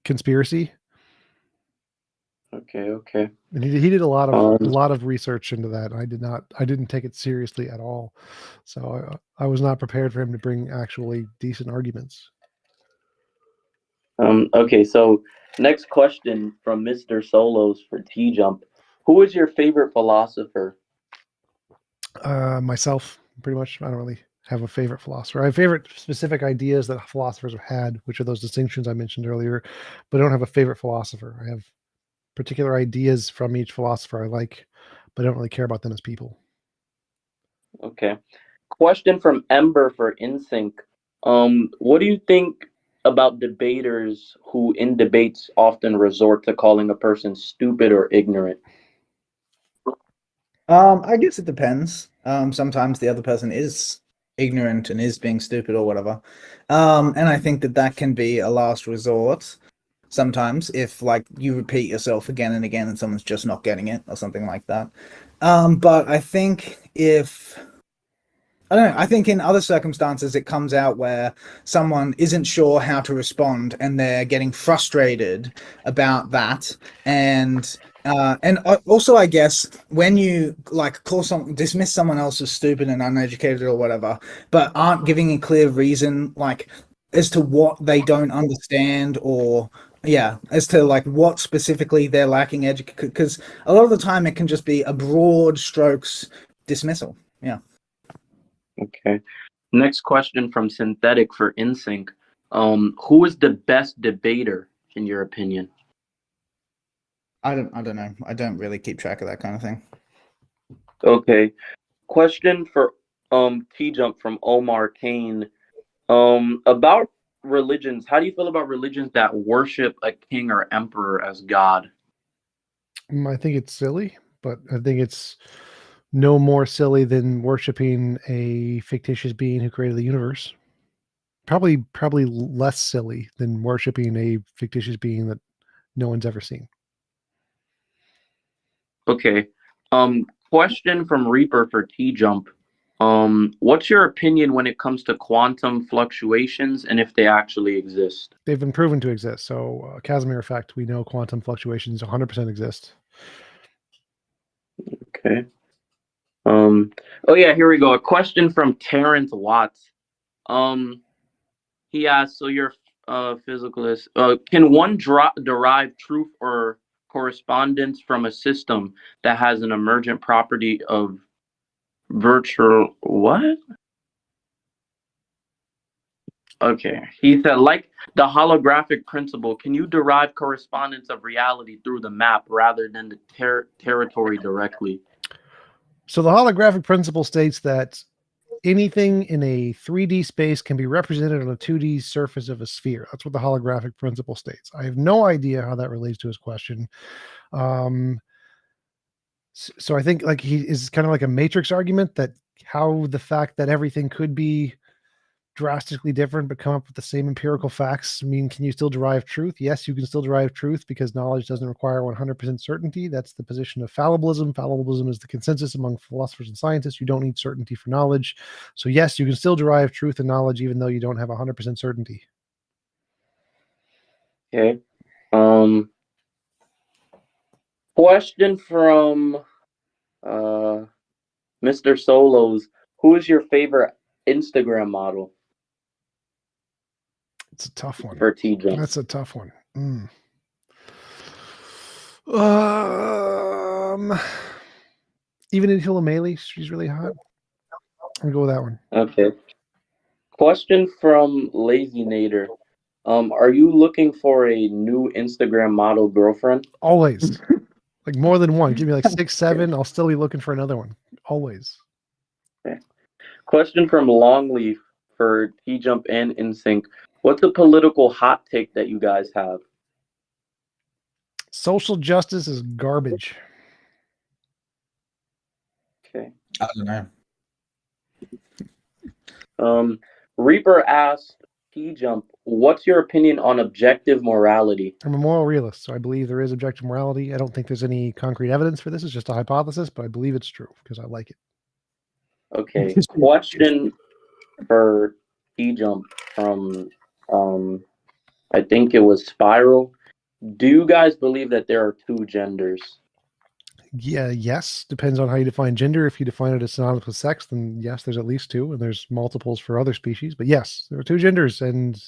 conspiracy? Okay. And he did a lot of research into that. I didn't take it seriously at all. So I was not prepared for him to bring actually decent arguments. Okay, so next question from Mr. Solos for TJump. Who is your favorite philosopher? Myself, pretty much. I don't really have a favorite philosopher. I have favorite specific ideas that philosophers have had, which are those distinctions I mentioned earlier, but I don't have a favorite philosopher. I have particular ideas from each philosopher I like, but I don't really care about them as people. Okay. Question from Ember for Insinq. What do you think about debaters who in debates often resort to calling a person stupid or ignorant? I guess it depends. Sometimes the other person is ignorant and is being stupid or whatever. And I think that can be a last resort sometimes if like you repeat yourself again and again and someone's just not getting it or something like that. But I think I don't know. I think in other circumstances, it comes out where someone isn't sure how to respond and they're getting frustrated about that. And also, I guess when you like dismiss someone else as stupid and uneducated or whatever, but aren't giving a clear reason, like as to what they don't understand or as to like what specifically they're lacking education, because a lot of the time it can just be a broad strokes dismissal. Yeah. Okay. Next question from Synthetic for Insinq. Who is the best debater in your opinion? I don't know. I don't really keep track of that kind of thing. Okay. Question for TJump from Omar Kane. About religions. How do you feel about religions that worship a king or emperor as God? I think it's silly, but I think it's no more silly than worshiping a fictitious being who created the universe. Probably less silly than worshiping a fictitious being that no one's ever seen. Okay. Question from Reaper for TJump. What's your opinion when it comes to quantum fluctuations and if they actually exist? They've been proven to exist. So, Casimir effect, we know quantum fluctuations 100% exist. Okay. Oh yeah, here we go. A question from Terrence Watts. He asks, so you're a physicalist. Can one derive truth or correspondence from a system that has an emergent property of virtual what? Okay. He said, like the holographic principle, can you derive correspondence of reality through the map rather than the territory directly? So the holographic principle states that anything in a 3D space can be represented on a 2D surface of a sphere. That's what the holographic principle states. I have no idea how that relates to his question. So I think like he is kind of like a matrix argument that how the fact that everything could be drastically different but come up with the same empirical facts mean, can you still derive truth? Yes, you can still derive truth because knowledge doesn't require 100% certainty. That's the position of fallibilism. Fallibilism is the consensus among philosophers and scientists. You don't need certainty for knowledge. So yes, you can still derive truth and knowledge even though you don't have 100% certainty. Okay. Question from Mr. Solos. Who is your favorite Instagram model It's a tough one. for TJump? That's a tough one. Even in Hilamele, she's really hot. I'm gonna go with that one. Okay. Question from Lazy Nader. Are you looking for a new Instagram model girlfriend? Always. Like more than one. Give me like 6, 7. I'll still be looking for another one. Always. Okay. Question from Longleaf for TJump and Insinq. What's a political hot take that you guys have? Social justice is garbage. Okay. I don't know. Reaper asked TJump, what's your opinion on objective morality? I'm a moral realist, so I believe there is objective morality. I don't think there's any concrete evidence for this. It's just a hypothesis, but I believe it's true because I like it. Okay. Question for TJump from I think it was Spiral. Do you guys believe that there are two genders? Yeah, yes. Depends on how you define gender. If you define it as synonymous with sex, then yes, there's at least two, and there's multiples for other species. But yes, there are two genders. And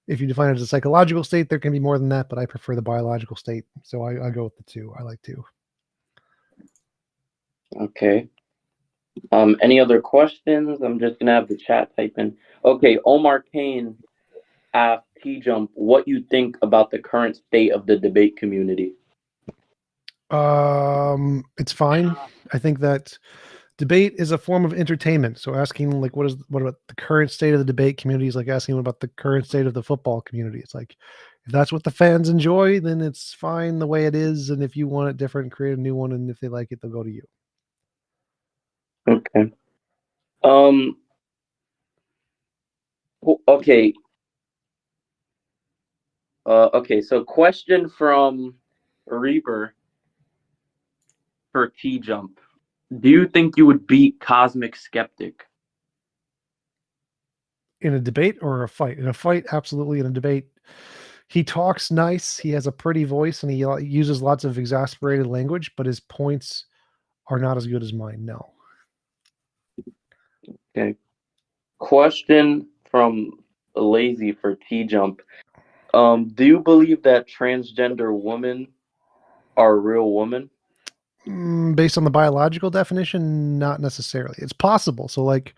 if you define it as a psychological state, there can be more than that, but I prefer the biological state. So I go with the two. I like two. Okay. Any other questions? I'm just gonna have the chat type in. Okay, Omar Kane asked TJump what you think about the current state of the debate community. It's fine. I think that debate is a form of entertainment. So asking like what about the current state of the debate community is like asking what about the current state of the football community. It's like if that's what the fans enjoy, then it's fine the way it is. And if you want it different, create a new one. And if they like it, they'll go to you. Okay. Okay. Okay, so question from Reaper for TJump. Do you think you would beat Cosmic Skeptic? In a debate or a fight? In a fight, absolutely. In a debate, he talks nice. He has a pretty voice and he uses lots of exasperated language, but his points are not as good as mine. No. Okay. Question from Lazy for TJump. Do you believe that transgender women are real women? Based on the biological definition, not necessarily. It's possible. So like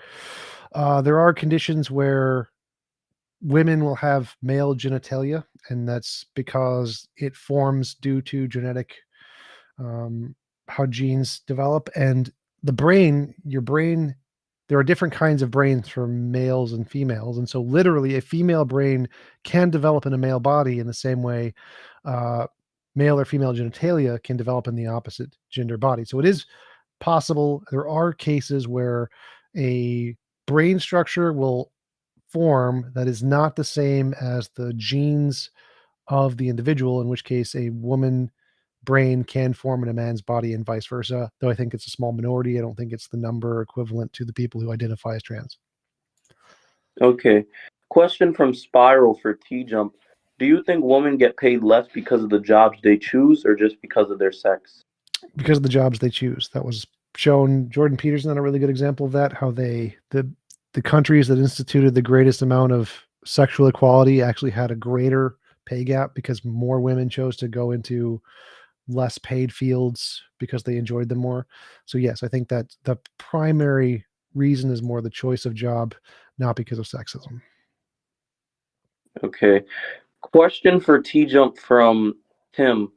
there are conditions where women will have male genitalia, and that's because it forms due to genetic how genes develop. And the brain, your brain, there are different kinds of brains for males and females, and so literally a female brain can develop in a male body in the same way male or female genitalia can develop in the opposite gender body. So it is possible. There are cases where a brain structure will form that is not the same as the genes of the individual, in which case a woman brain can form in a man's body and vice versa, though I think it's a small minority. I don't think it's the number equivalent to the people who identify as trans. Okay. Question from Spiral for TJump. Do you think women get paid less because of the jobs they choose or just because of their sex? Because of the jobs they choose. That was shown. Jordan Peterson had a really good example of that, how the countries that instituted the greatest amount of sexual equality actually had a greater pay gap because more women chose to go into less paid fields because they enjoyed them more. So yes, I think that the primary reason is more the choice of job, not because of sexism. Okay. Question for TJump from Tim.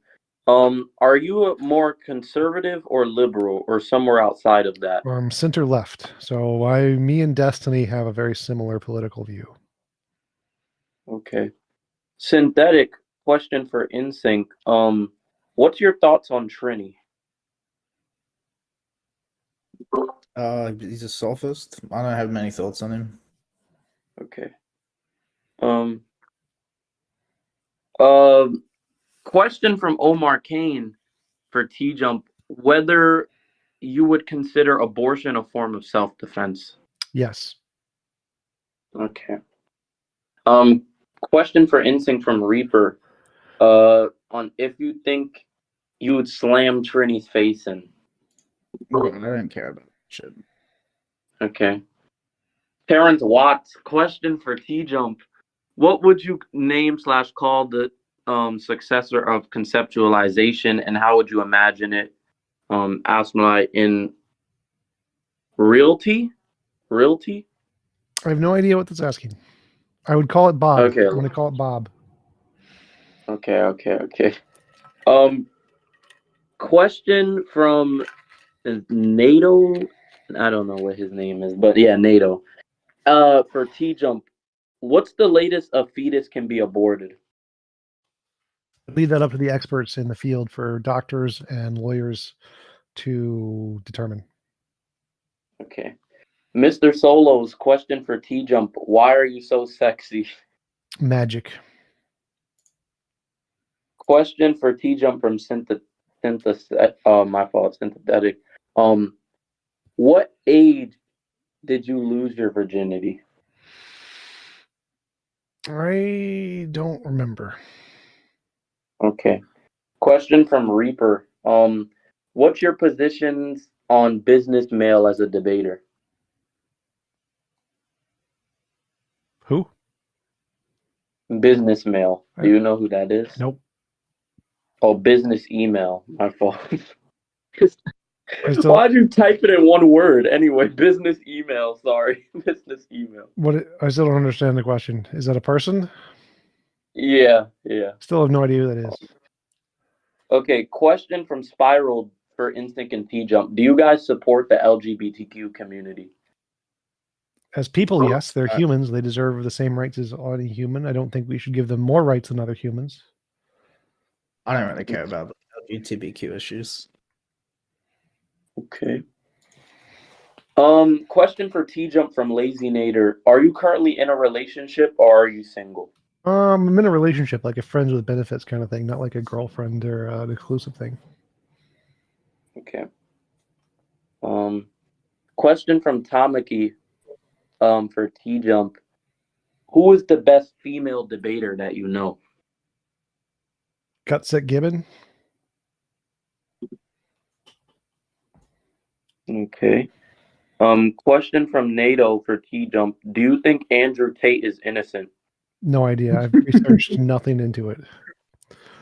Are you a more conservative or liberal or somewhere outside of that? Center left. So me and Destiny have a very similar political view. Okay. Synthetic question for Insinq. What's your thoughts on Trini? He's a sophist. I don't have many thoughts on him. Okay. Question from Omar Kane for TJump. Whether you would consider abortion a form of self-defense? Yes. Okay. Question for Insinq from Reaper. On if you think you would slam Trini's face in. I don't care about shit. Okay. Terrence Watts, question for TJump. What would you name / call the successor of conceptualization, and how would you imagine it Asmai in realty? Realty? I have no idea what that's asking. I would call it Bob. Okay. I'm going to call it Bob. Okay. Question from NATO. I don't know what his name is, but yeah, NATO. For TJump, what's the latest a fetus can be aborted? Leave that up to the experts in the field for doctors and lawyers to determine. Okay. Mr. Solo's question for TJump. Why are you so sexy? Magic. Question for TJump from my fault, Synthetic. What age did you lose your virginity? I don't remember. Okay. Question from Reaper. What's your positions on business mail as a debater? Who? Business mail. Do you know who that is? Nope. Oh, business email. My fault. I still, Why'd you type it in one word? Anyway, business email. Sorry. Business email. I still don't understand the question. Is that a person? Yeah. Still have no idea who that is. Okay, question from Spiral for Insinq and TJump. Do you guys support the LGBTQ community? As people, yes, they're humans. They deserve the same rights as any human. I don't think we should give them more rights than other humans. I don't really care about the LGBTQ issues. Okay. Question for TJump from Lazy Nader. Are you currently in a relationship or are you single? I'm in a relationship, like a friends with benefits kind of thing, not like a girlfriend or an exclusive thing. Okay. Question from Tamaki for TJump. Who is the best female debater that you know? Gutset Gibbon. Okay. Question from NATO for TJump. Do you think Andrew Tate is innocent? No idea. I've researched nothing into it.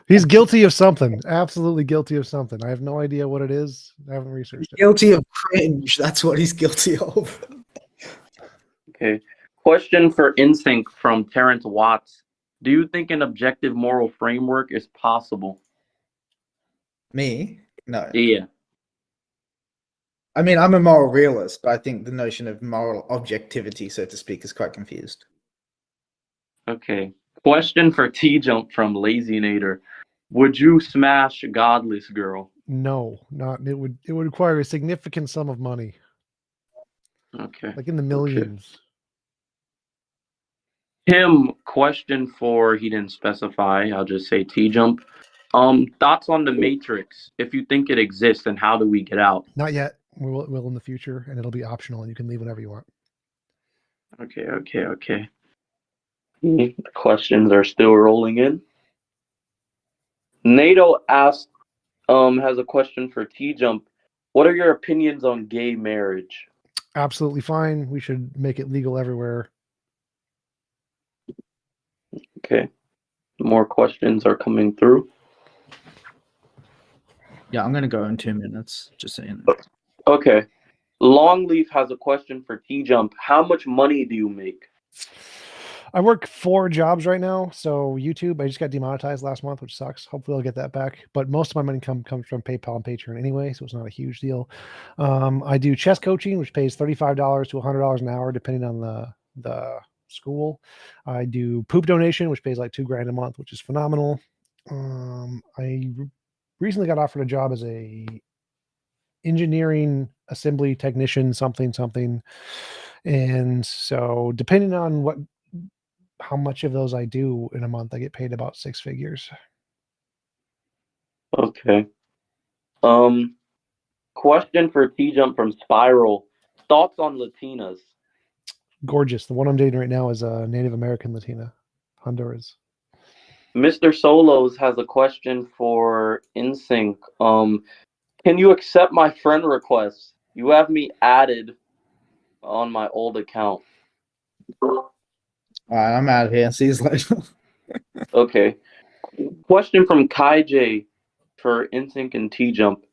He's guilty of something. Absolutely guilty of something. I have no idea what it is. I haven't researched it. Guilty of cringe. That's what he's guilty of. Okay. Question for Insinq from Terrence Watts. Do you think an objective moral framework is possible? Me? No. Yeah. I mean, I'm a moral realist, but I think the notion of moral objectivity, so to speak, is quite confused. Okay. Question for TJump from Lazy Nader. Would you smash Godless Girl? No, not it would require a significant sum of money. Okay. Like in the millions. Tim, question for he didn't specify. I'll just say TJump. Thoughts on the Matrix? If you think it exists, and how do we get out? Not yet. We will in the future, and it'll be optional, and you can leave whenever you want. Okay. The questions are still rolling in. NATO asked, has a question for TJump. What are your opinions on gay marriage? Absolutely fine. We should make it legal everywhere. Okay. More questions are coming through. Yeah, I'm going to go in 2 minutes, just saying. Okay. Longleaf has a question for TJump. How much money do you make? I work 4 jobs right now. So YouTube, I just got demonetized last month, which sucks. Hopefully I'll get that back. But most of my money comes from PayPal and Patreon anyway, so it's not a huge deal. I do chess coaching, which pays $35 to $100 an hour, depending on the school. I do poop donation, which pays like $2,000 a month, which is phenomenal. I recently got offered a job as a engineering assembly technician, something. And so depending on how much of those I do in a month, I get paid about 6 figures. Okay. Question for TJump from Spiral. Thoughts on Latinas? Gorgeous. The one I'm dating right now is a Native American Latina, Honduras. Mr. Solos has a question for Insinq. Can you accept my friend request? You have me added on my old account. All right, I'm out of here. See you later. Okay. Question from Kai J for Insinq and TJump.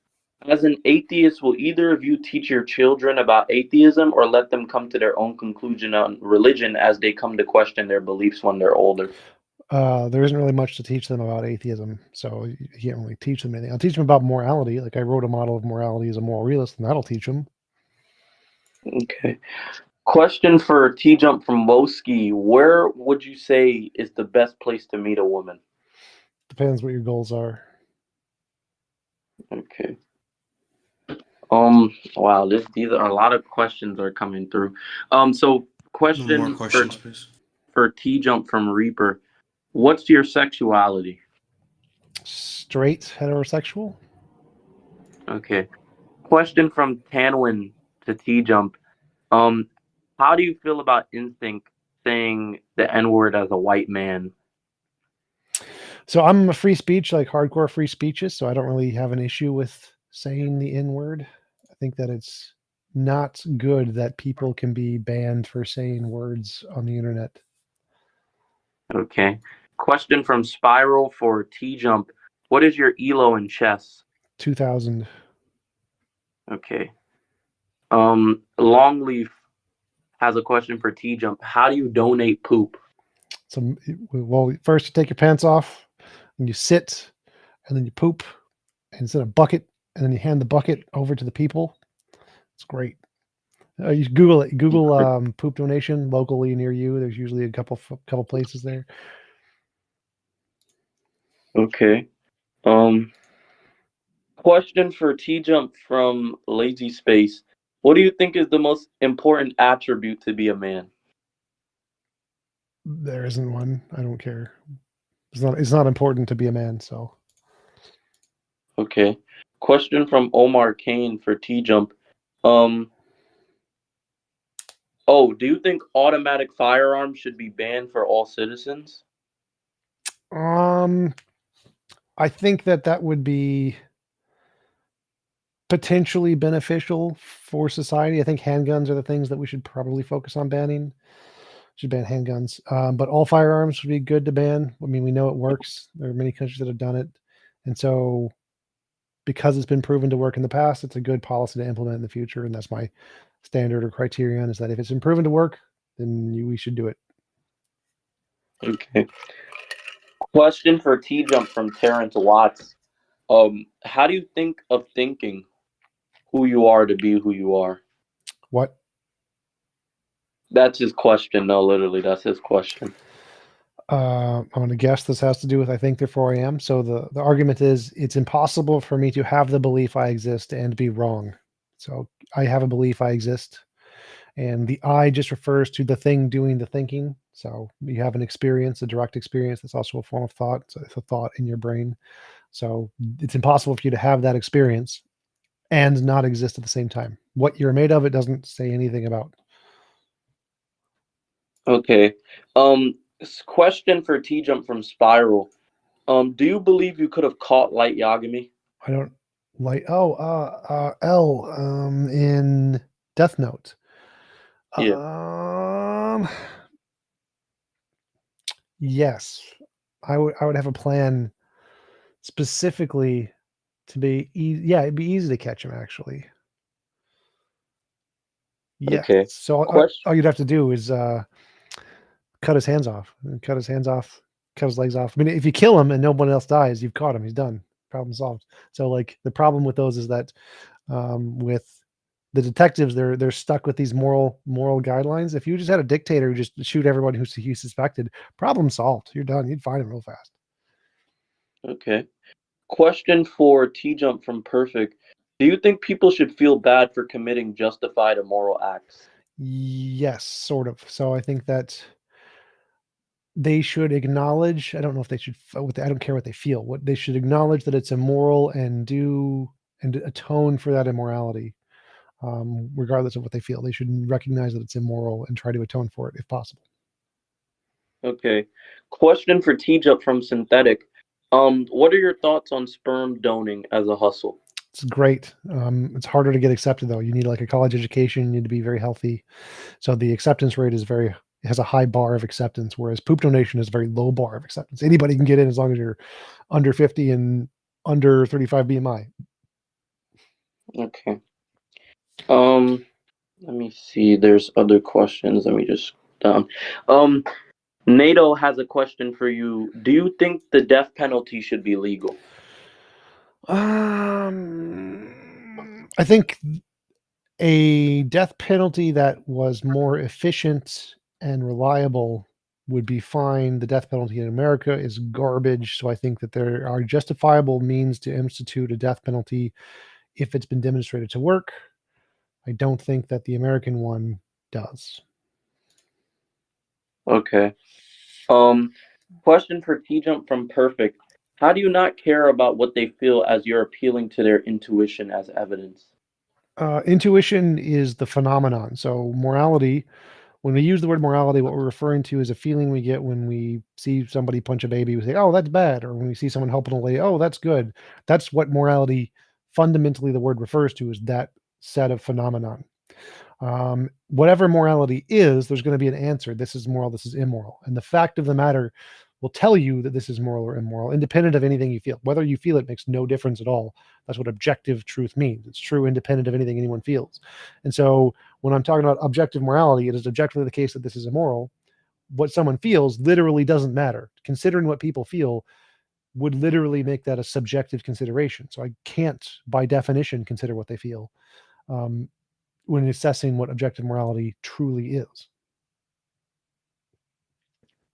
As an atheist, will either of you teach your children about atheism or let them come to their own conclusion on religion as they come to question their beliefs when they're older? There isn't really much to teach them about atheism, so you can't really teach them anything. I'll teach them about morality. Like I wrote a model of morality as a moral realist, and that'll teach them. Okay. Question for TJump from Woski. Where would you say is the best place to meet a woman? Depends what your goals are. Okay. Wow, these are a lot of questions are coming through. So No question more questions, please. for TJump from Reaper. What's your sexuality? Straight heterosexual. Okay. Question from Tanwin to TJump. How do you feel about Insinq saying the N-word as a white man? So I'm a free speech, like hardcore free speeches, so I don't really have an issue with saying the N-word. I think that it's not good that people can be banned for saying words on the internet. Okay. Question from Spiral for TJump. What is your ELO in chess? 2000. Okay. Longleaf has a question for TJump. How do you donate poop? So, well, first you take your pants off, and you sit, and then you poop, and it's in a bucket, and then you hand the bucket over to the people. It's great. You should Google it. Google poop donation locally near you. There's usually a couple places there. Okay. Question for TJump from Lazy Space. What do you think is the most important attribute to be a man? There isn't one. I don't care. It's not important to be a man. So Okay. Question from Omar Kane for TJump. Do you think automatic firearms should be banned for all citizens? I think that would be potentially beneficial for society. I think handguns are the things that we should probably focus on banning. Should ban handguns, but all firearms would be good to ban. I mean, we know it works. There are many countries that have done it, and so because it's been proven to work in the past, it's a good policy to implement in the future. And that's my standard or criterion: is that if it's been proven to work, then we should do it. Okay. Question for TJump from Terrence Watts. How do you think of thinking who you are to be who you are? What? That's his question. No, literally, that's his question. I'm going to guess this has to do with I think therefore I am. So the argument is it's impossible for me to have the belief I exist and be wrong. So I have a belief I exist, and the I just refers to the thing doing the thinking. So you have an experience, a direct experience. That's also a form of thought. So it's a thought in your brain. So it's impossible for you to have that experience and not exist at the same time. What you're made of, it doesn't say anything about. Okay. Question for TJump from Spiral. Do you believe you could have caught Light Yagami? I don't like. L in Death Note. Yeah. Yes, I would have a plan specifically to be yeah, it'd be easy to catch him actually. Yes. Okay. So all you'd have to do is cut his hands off, cut his legs off. I mean, if you kill him and no one else dies, you've caught him. He's done. Problem solved. So like the problem with those is that with the detectives, they're stuck with these moral guidelines. If you just had a dictator who just shoot everyone who's suspected, problem solved. You're done. You'd find him real fast. Okay. Question for TJump from Perfect. Do you think people should feel bad for committing justified immoral acts? Yes, sort of. So I think that they should acknowledge. I don't know if they should. I don't care what they feel. What they should acknowledge that it's immoral and do and atone for that immorality. Regardless of what they feel, they should recognize that it's immoral and try to atone for it if possible. Okay. Question for TJump from Synthetic. What are your thoughts on sperm donating as a hustle? It's great. It's harder to get accepted though. You need like a college education. You need to be very healthy. So the acceptance rate is it has a high bar of acceptance, whereas poop donation is a very low bar of acceptance. Anybody can get in as long as you're under 50 and under 35 BMI. Okay. Let me see. There's other questions. Let me just down. NATO has a question for you. Do you think the death penalty should be legal? I think a death penalty that was more efficient and reliable would be fine. The death penalty in America is garbage. So I think that there are justifiable means to institute a death penalty if it's been demonstrated to work. I don't think that the American one does. Okay. Question for TJump from Perfect. How do you not care about what they feel as you're appealing to their intuition as evidence? Intuition is the phenomenon. So morality, when we use the word morality, what we're referring to is a feeling we get when we see somebody punch a baby. We say, "Oh, that's bad," or when we see someone helping a lady, "Oh, that's good." That's what morality, fundamentally, the word refers to, is that set of phenomenon. Whatever morality is, there's going to be an answer. This is moral. This is immoral. And the fact of the matter will tell you that this is moral or immoral, independent of anything you feel. Whether you feel it makes no difference at all. That's what objective truth means. It's true, independent of anything anyone feels. And so when I'm talking about objective morality, it is objectively the case that this is immoral. What someone feels literally doesn't matter. Considering what people feel would literally make that a subjective consideration. So I can't, by definition, consider what they feel. When assessing what objective morality truly is.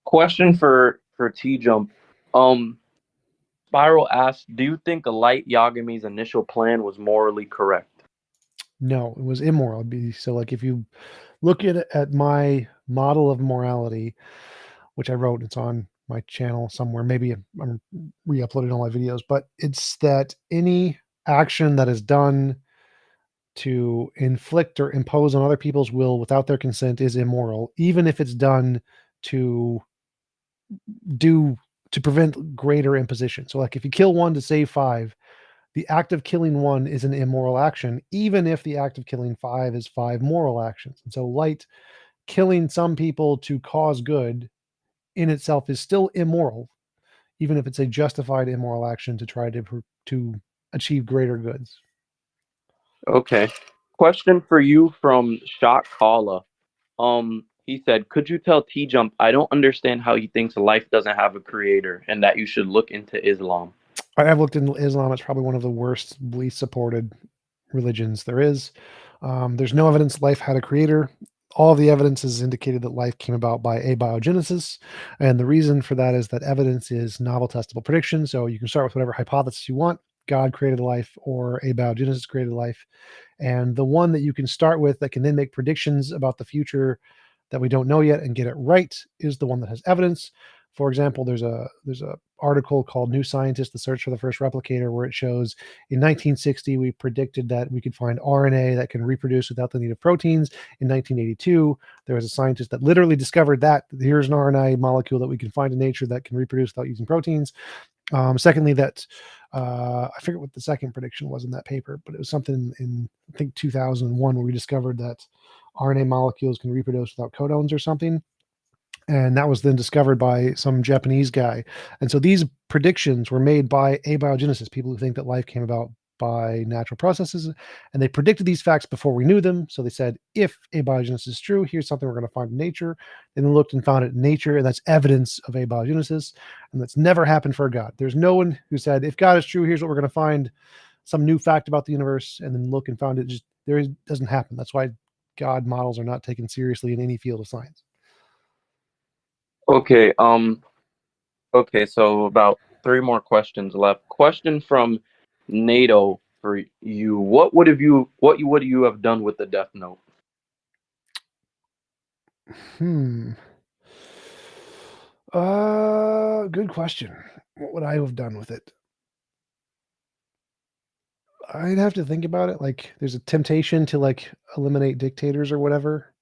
Question for TJump. Spiral asks, do you think Light Yagami's initial plan was morally correct? No, it was immoral. So like if you look at my model of morality, which I wrote, it's on my channel somewhere. Maybe I'm re-uploading all my videos, but it's that any action that is done to inflict or impose on other people's will without their consent is immoral, even if it's done to prevent greater imposition. So like if you kill one to save five, the act of killing one is an immoral action, even if the act of killing five is five moral actions. And so Light killing some people to cause good in itself is still immoral, even if it's a justified immoral action to try to achieve greater goods. Okay. Question for you from Shot Kala. He said, could you tell TJump I don't understand how he thinks life doesn't have a creator and that you should look into Islam? I've looked into Islam. It's probably one of the worst, least supported religions there is. There's no evidence life had a creator. All of the evidence has indicated that life came about by abiogenesis. And the reason for that is that evidence is novel testable prediction. So you can start with whatever hypothesis you want. God created life or abiogenesis created life. And the one that you can start with that can then make predictions about the future that we don't know yet and get it right is the one that has evidence. For example, there's a article called New Scientist: The Search for the First Replicator, where it shows in 1960 we predicted that we could find RNA that can reproduce without the need of proteins. In 1982, there was a scientist that literally discovered that here's an RNA molecule that we can find in nature that can reproduce without using proteins. Secondly, that I forget what the second prediction was in that paper, but it was something in I think 2001 where we discovered that RNA molecules can reproduce without codons or something. And that was then discovered by some Japanese guy. And so these predictions were made by abiogenesis, people who think that life came about by natural processes. And they predicted these facts before we knew them. So they said, if abiogenesis is true, here's something we're going to find in nature. And they looked and found it in nature. And that's evidence of abiogenesis. And that's never happened for God. There's no one who said, if God is true, here's what we're going to find, some new fact about the universe, and then look and found it. Just doesn't happen. That's why God models are not taken seriously in any field of science. Okay, okay, so about 3 more questions left. Question from NATO for you. What would you have done with the Death Note? Good question. What would I have done with it? I'd have to think about it. Like, there's a temptation to like eliminate dictators or whatever.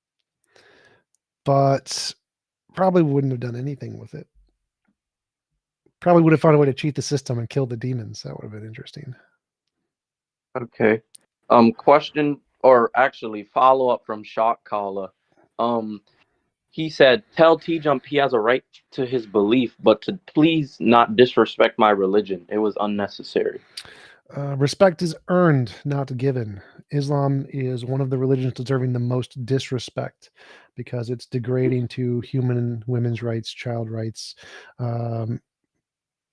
But probably wouldn't have done anything with it. Probably would have found a way to cheat the system and kill the demons. That would have been interesting. Okay. Question, or actually follow up from Shock Caller. He said, "Tell TJump he has a right to his belief, but to please not disrespect my religion. It was unnecessary." Respect is earned, not given. Islam is one of the religions deserving the most disrespect because it's degrading to human and women's rights, child rights.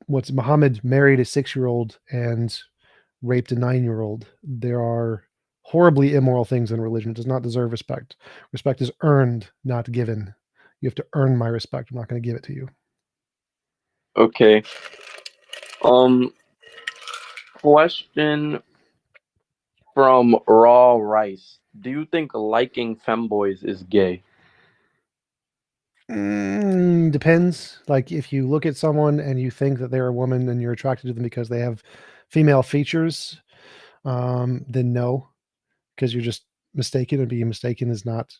What's Muhammad married a 6-year-old and raped a 9-year-old. There are horribly immoral things in religion. It does not deserve respect. Respect is earned, not given. You have to earn my respect. I'm not going to give it to you. Okay. Question from Raw Rice. Do you think liking femboys is gay? Depends. Like if you look at someone and you think that they're a woman and you're attracted to them because they have female features, then no, because you're just mistaken, and being mistaken is not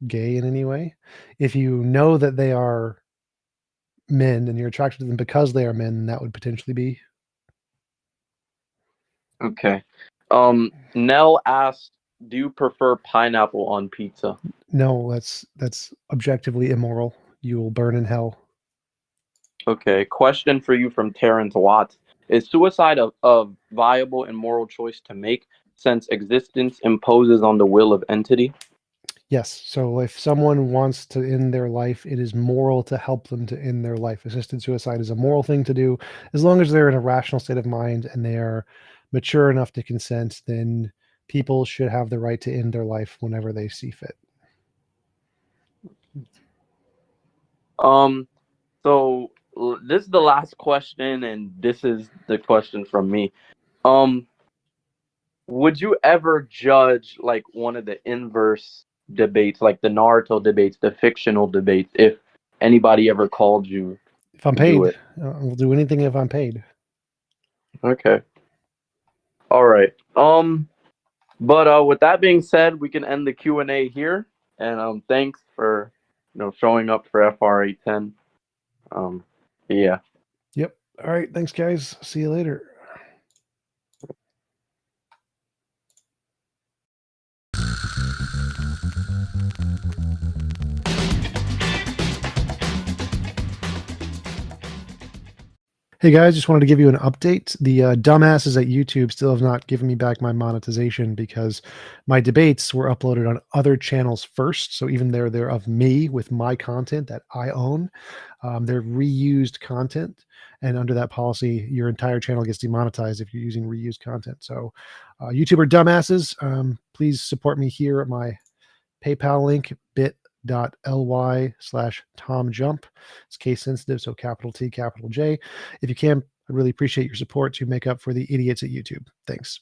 gay in any way. If you know that they are men and you're attracted to them because they are men, that would potentially be. Okay. Nell asked, "Do you prefer pineapple on pizza?" No, that's objectively immoral. You will burn in hell. Okay. Question for you from Terrence Watts. Is suicide a viable and moral choice to make since existence imposes on the will of entity? Yes. So if someone wants to end their life, it is moral to help them to end their life. Assisted suicide is a moral thing to do. As long as they're in a rational state of mind and they are mature enough to consent, then people should have the right to end their life whenever they see fit. So this is the last question, and this is the question from me. Would you ever judge like one of the inverse debates, like the Naruto debates, the fictional debates, if anybody ever called you If I'm to do paid, it? I'll do anything if I'm paid. Okay. All right. But with that being said, we can end the Q&A here. And thanks for showing up for FR 810. Yeah. Yep. All right. Thanks, guys. See you later. Hey guys, just wanted to give you an update. The dumbasses at YouTube still have not given me back my monetization because my debates were uploaded on other channels first. So even though they're of me with my content that I own, they're reused content. And under that policy, your entire channel gets demonetized if you're using reused content. So YouTube are dumbasses. Please support me here at my PayPal link, bit.ly/TomJump. It's case sensitive, so capital T, capital J. If you can, I'd really appreciate your support to make up for the idiots at YouTube. Thanks.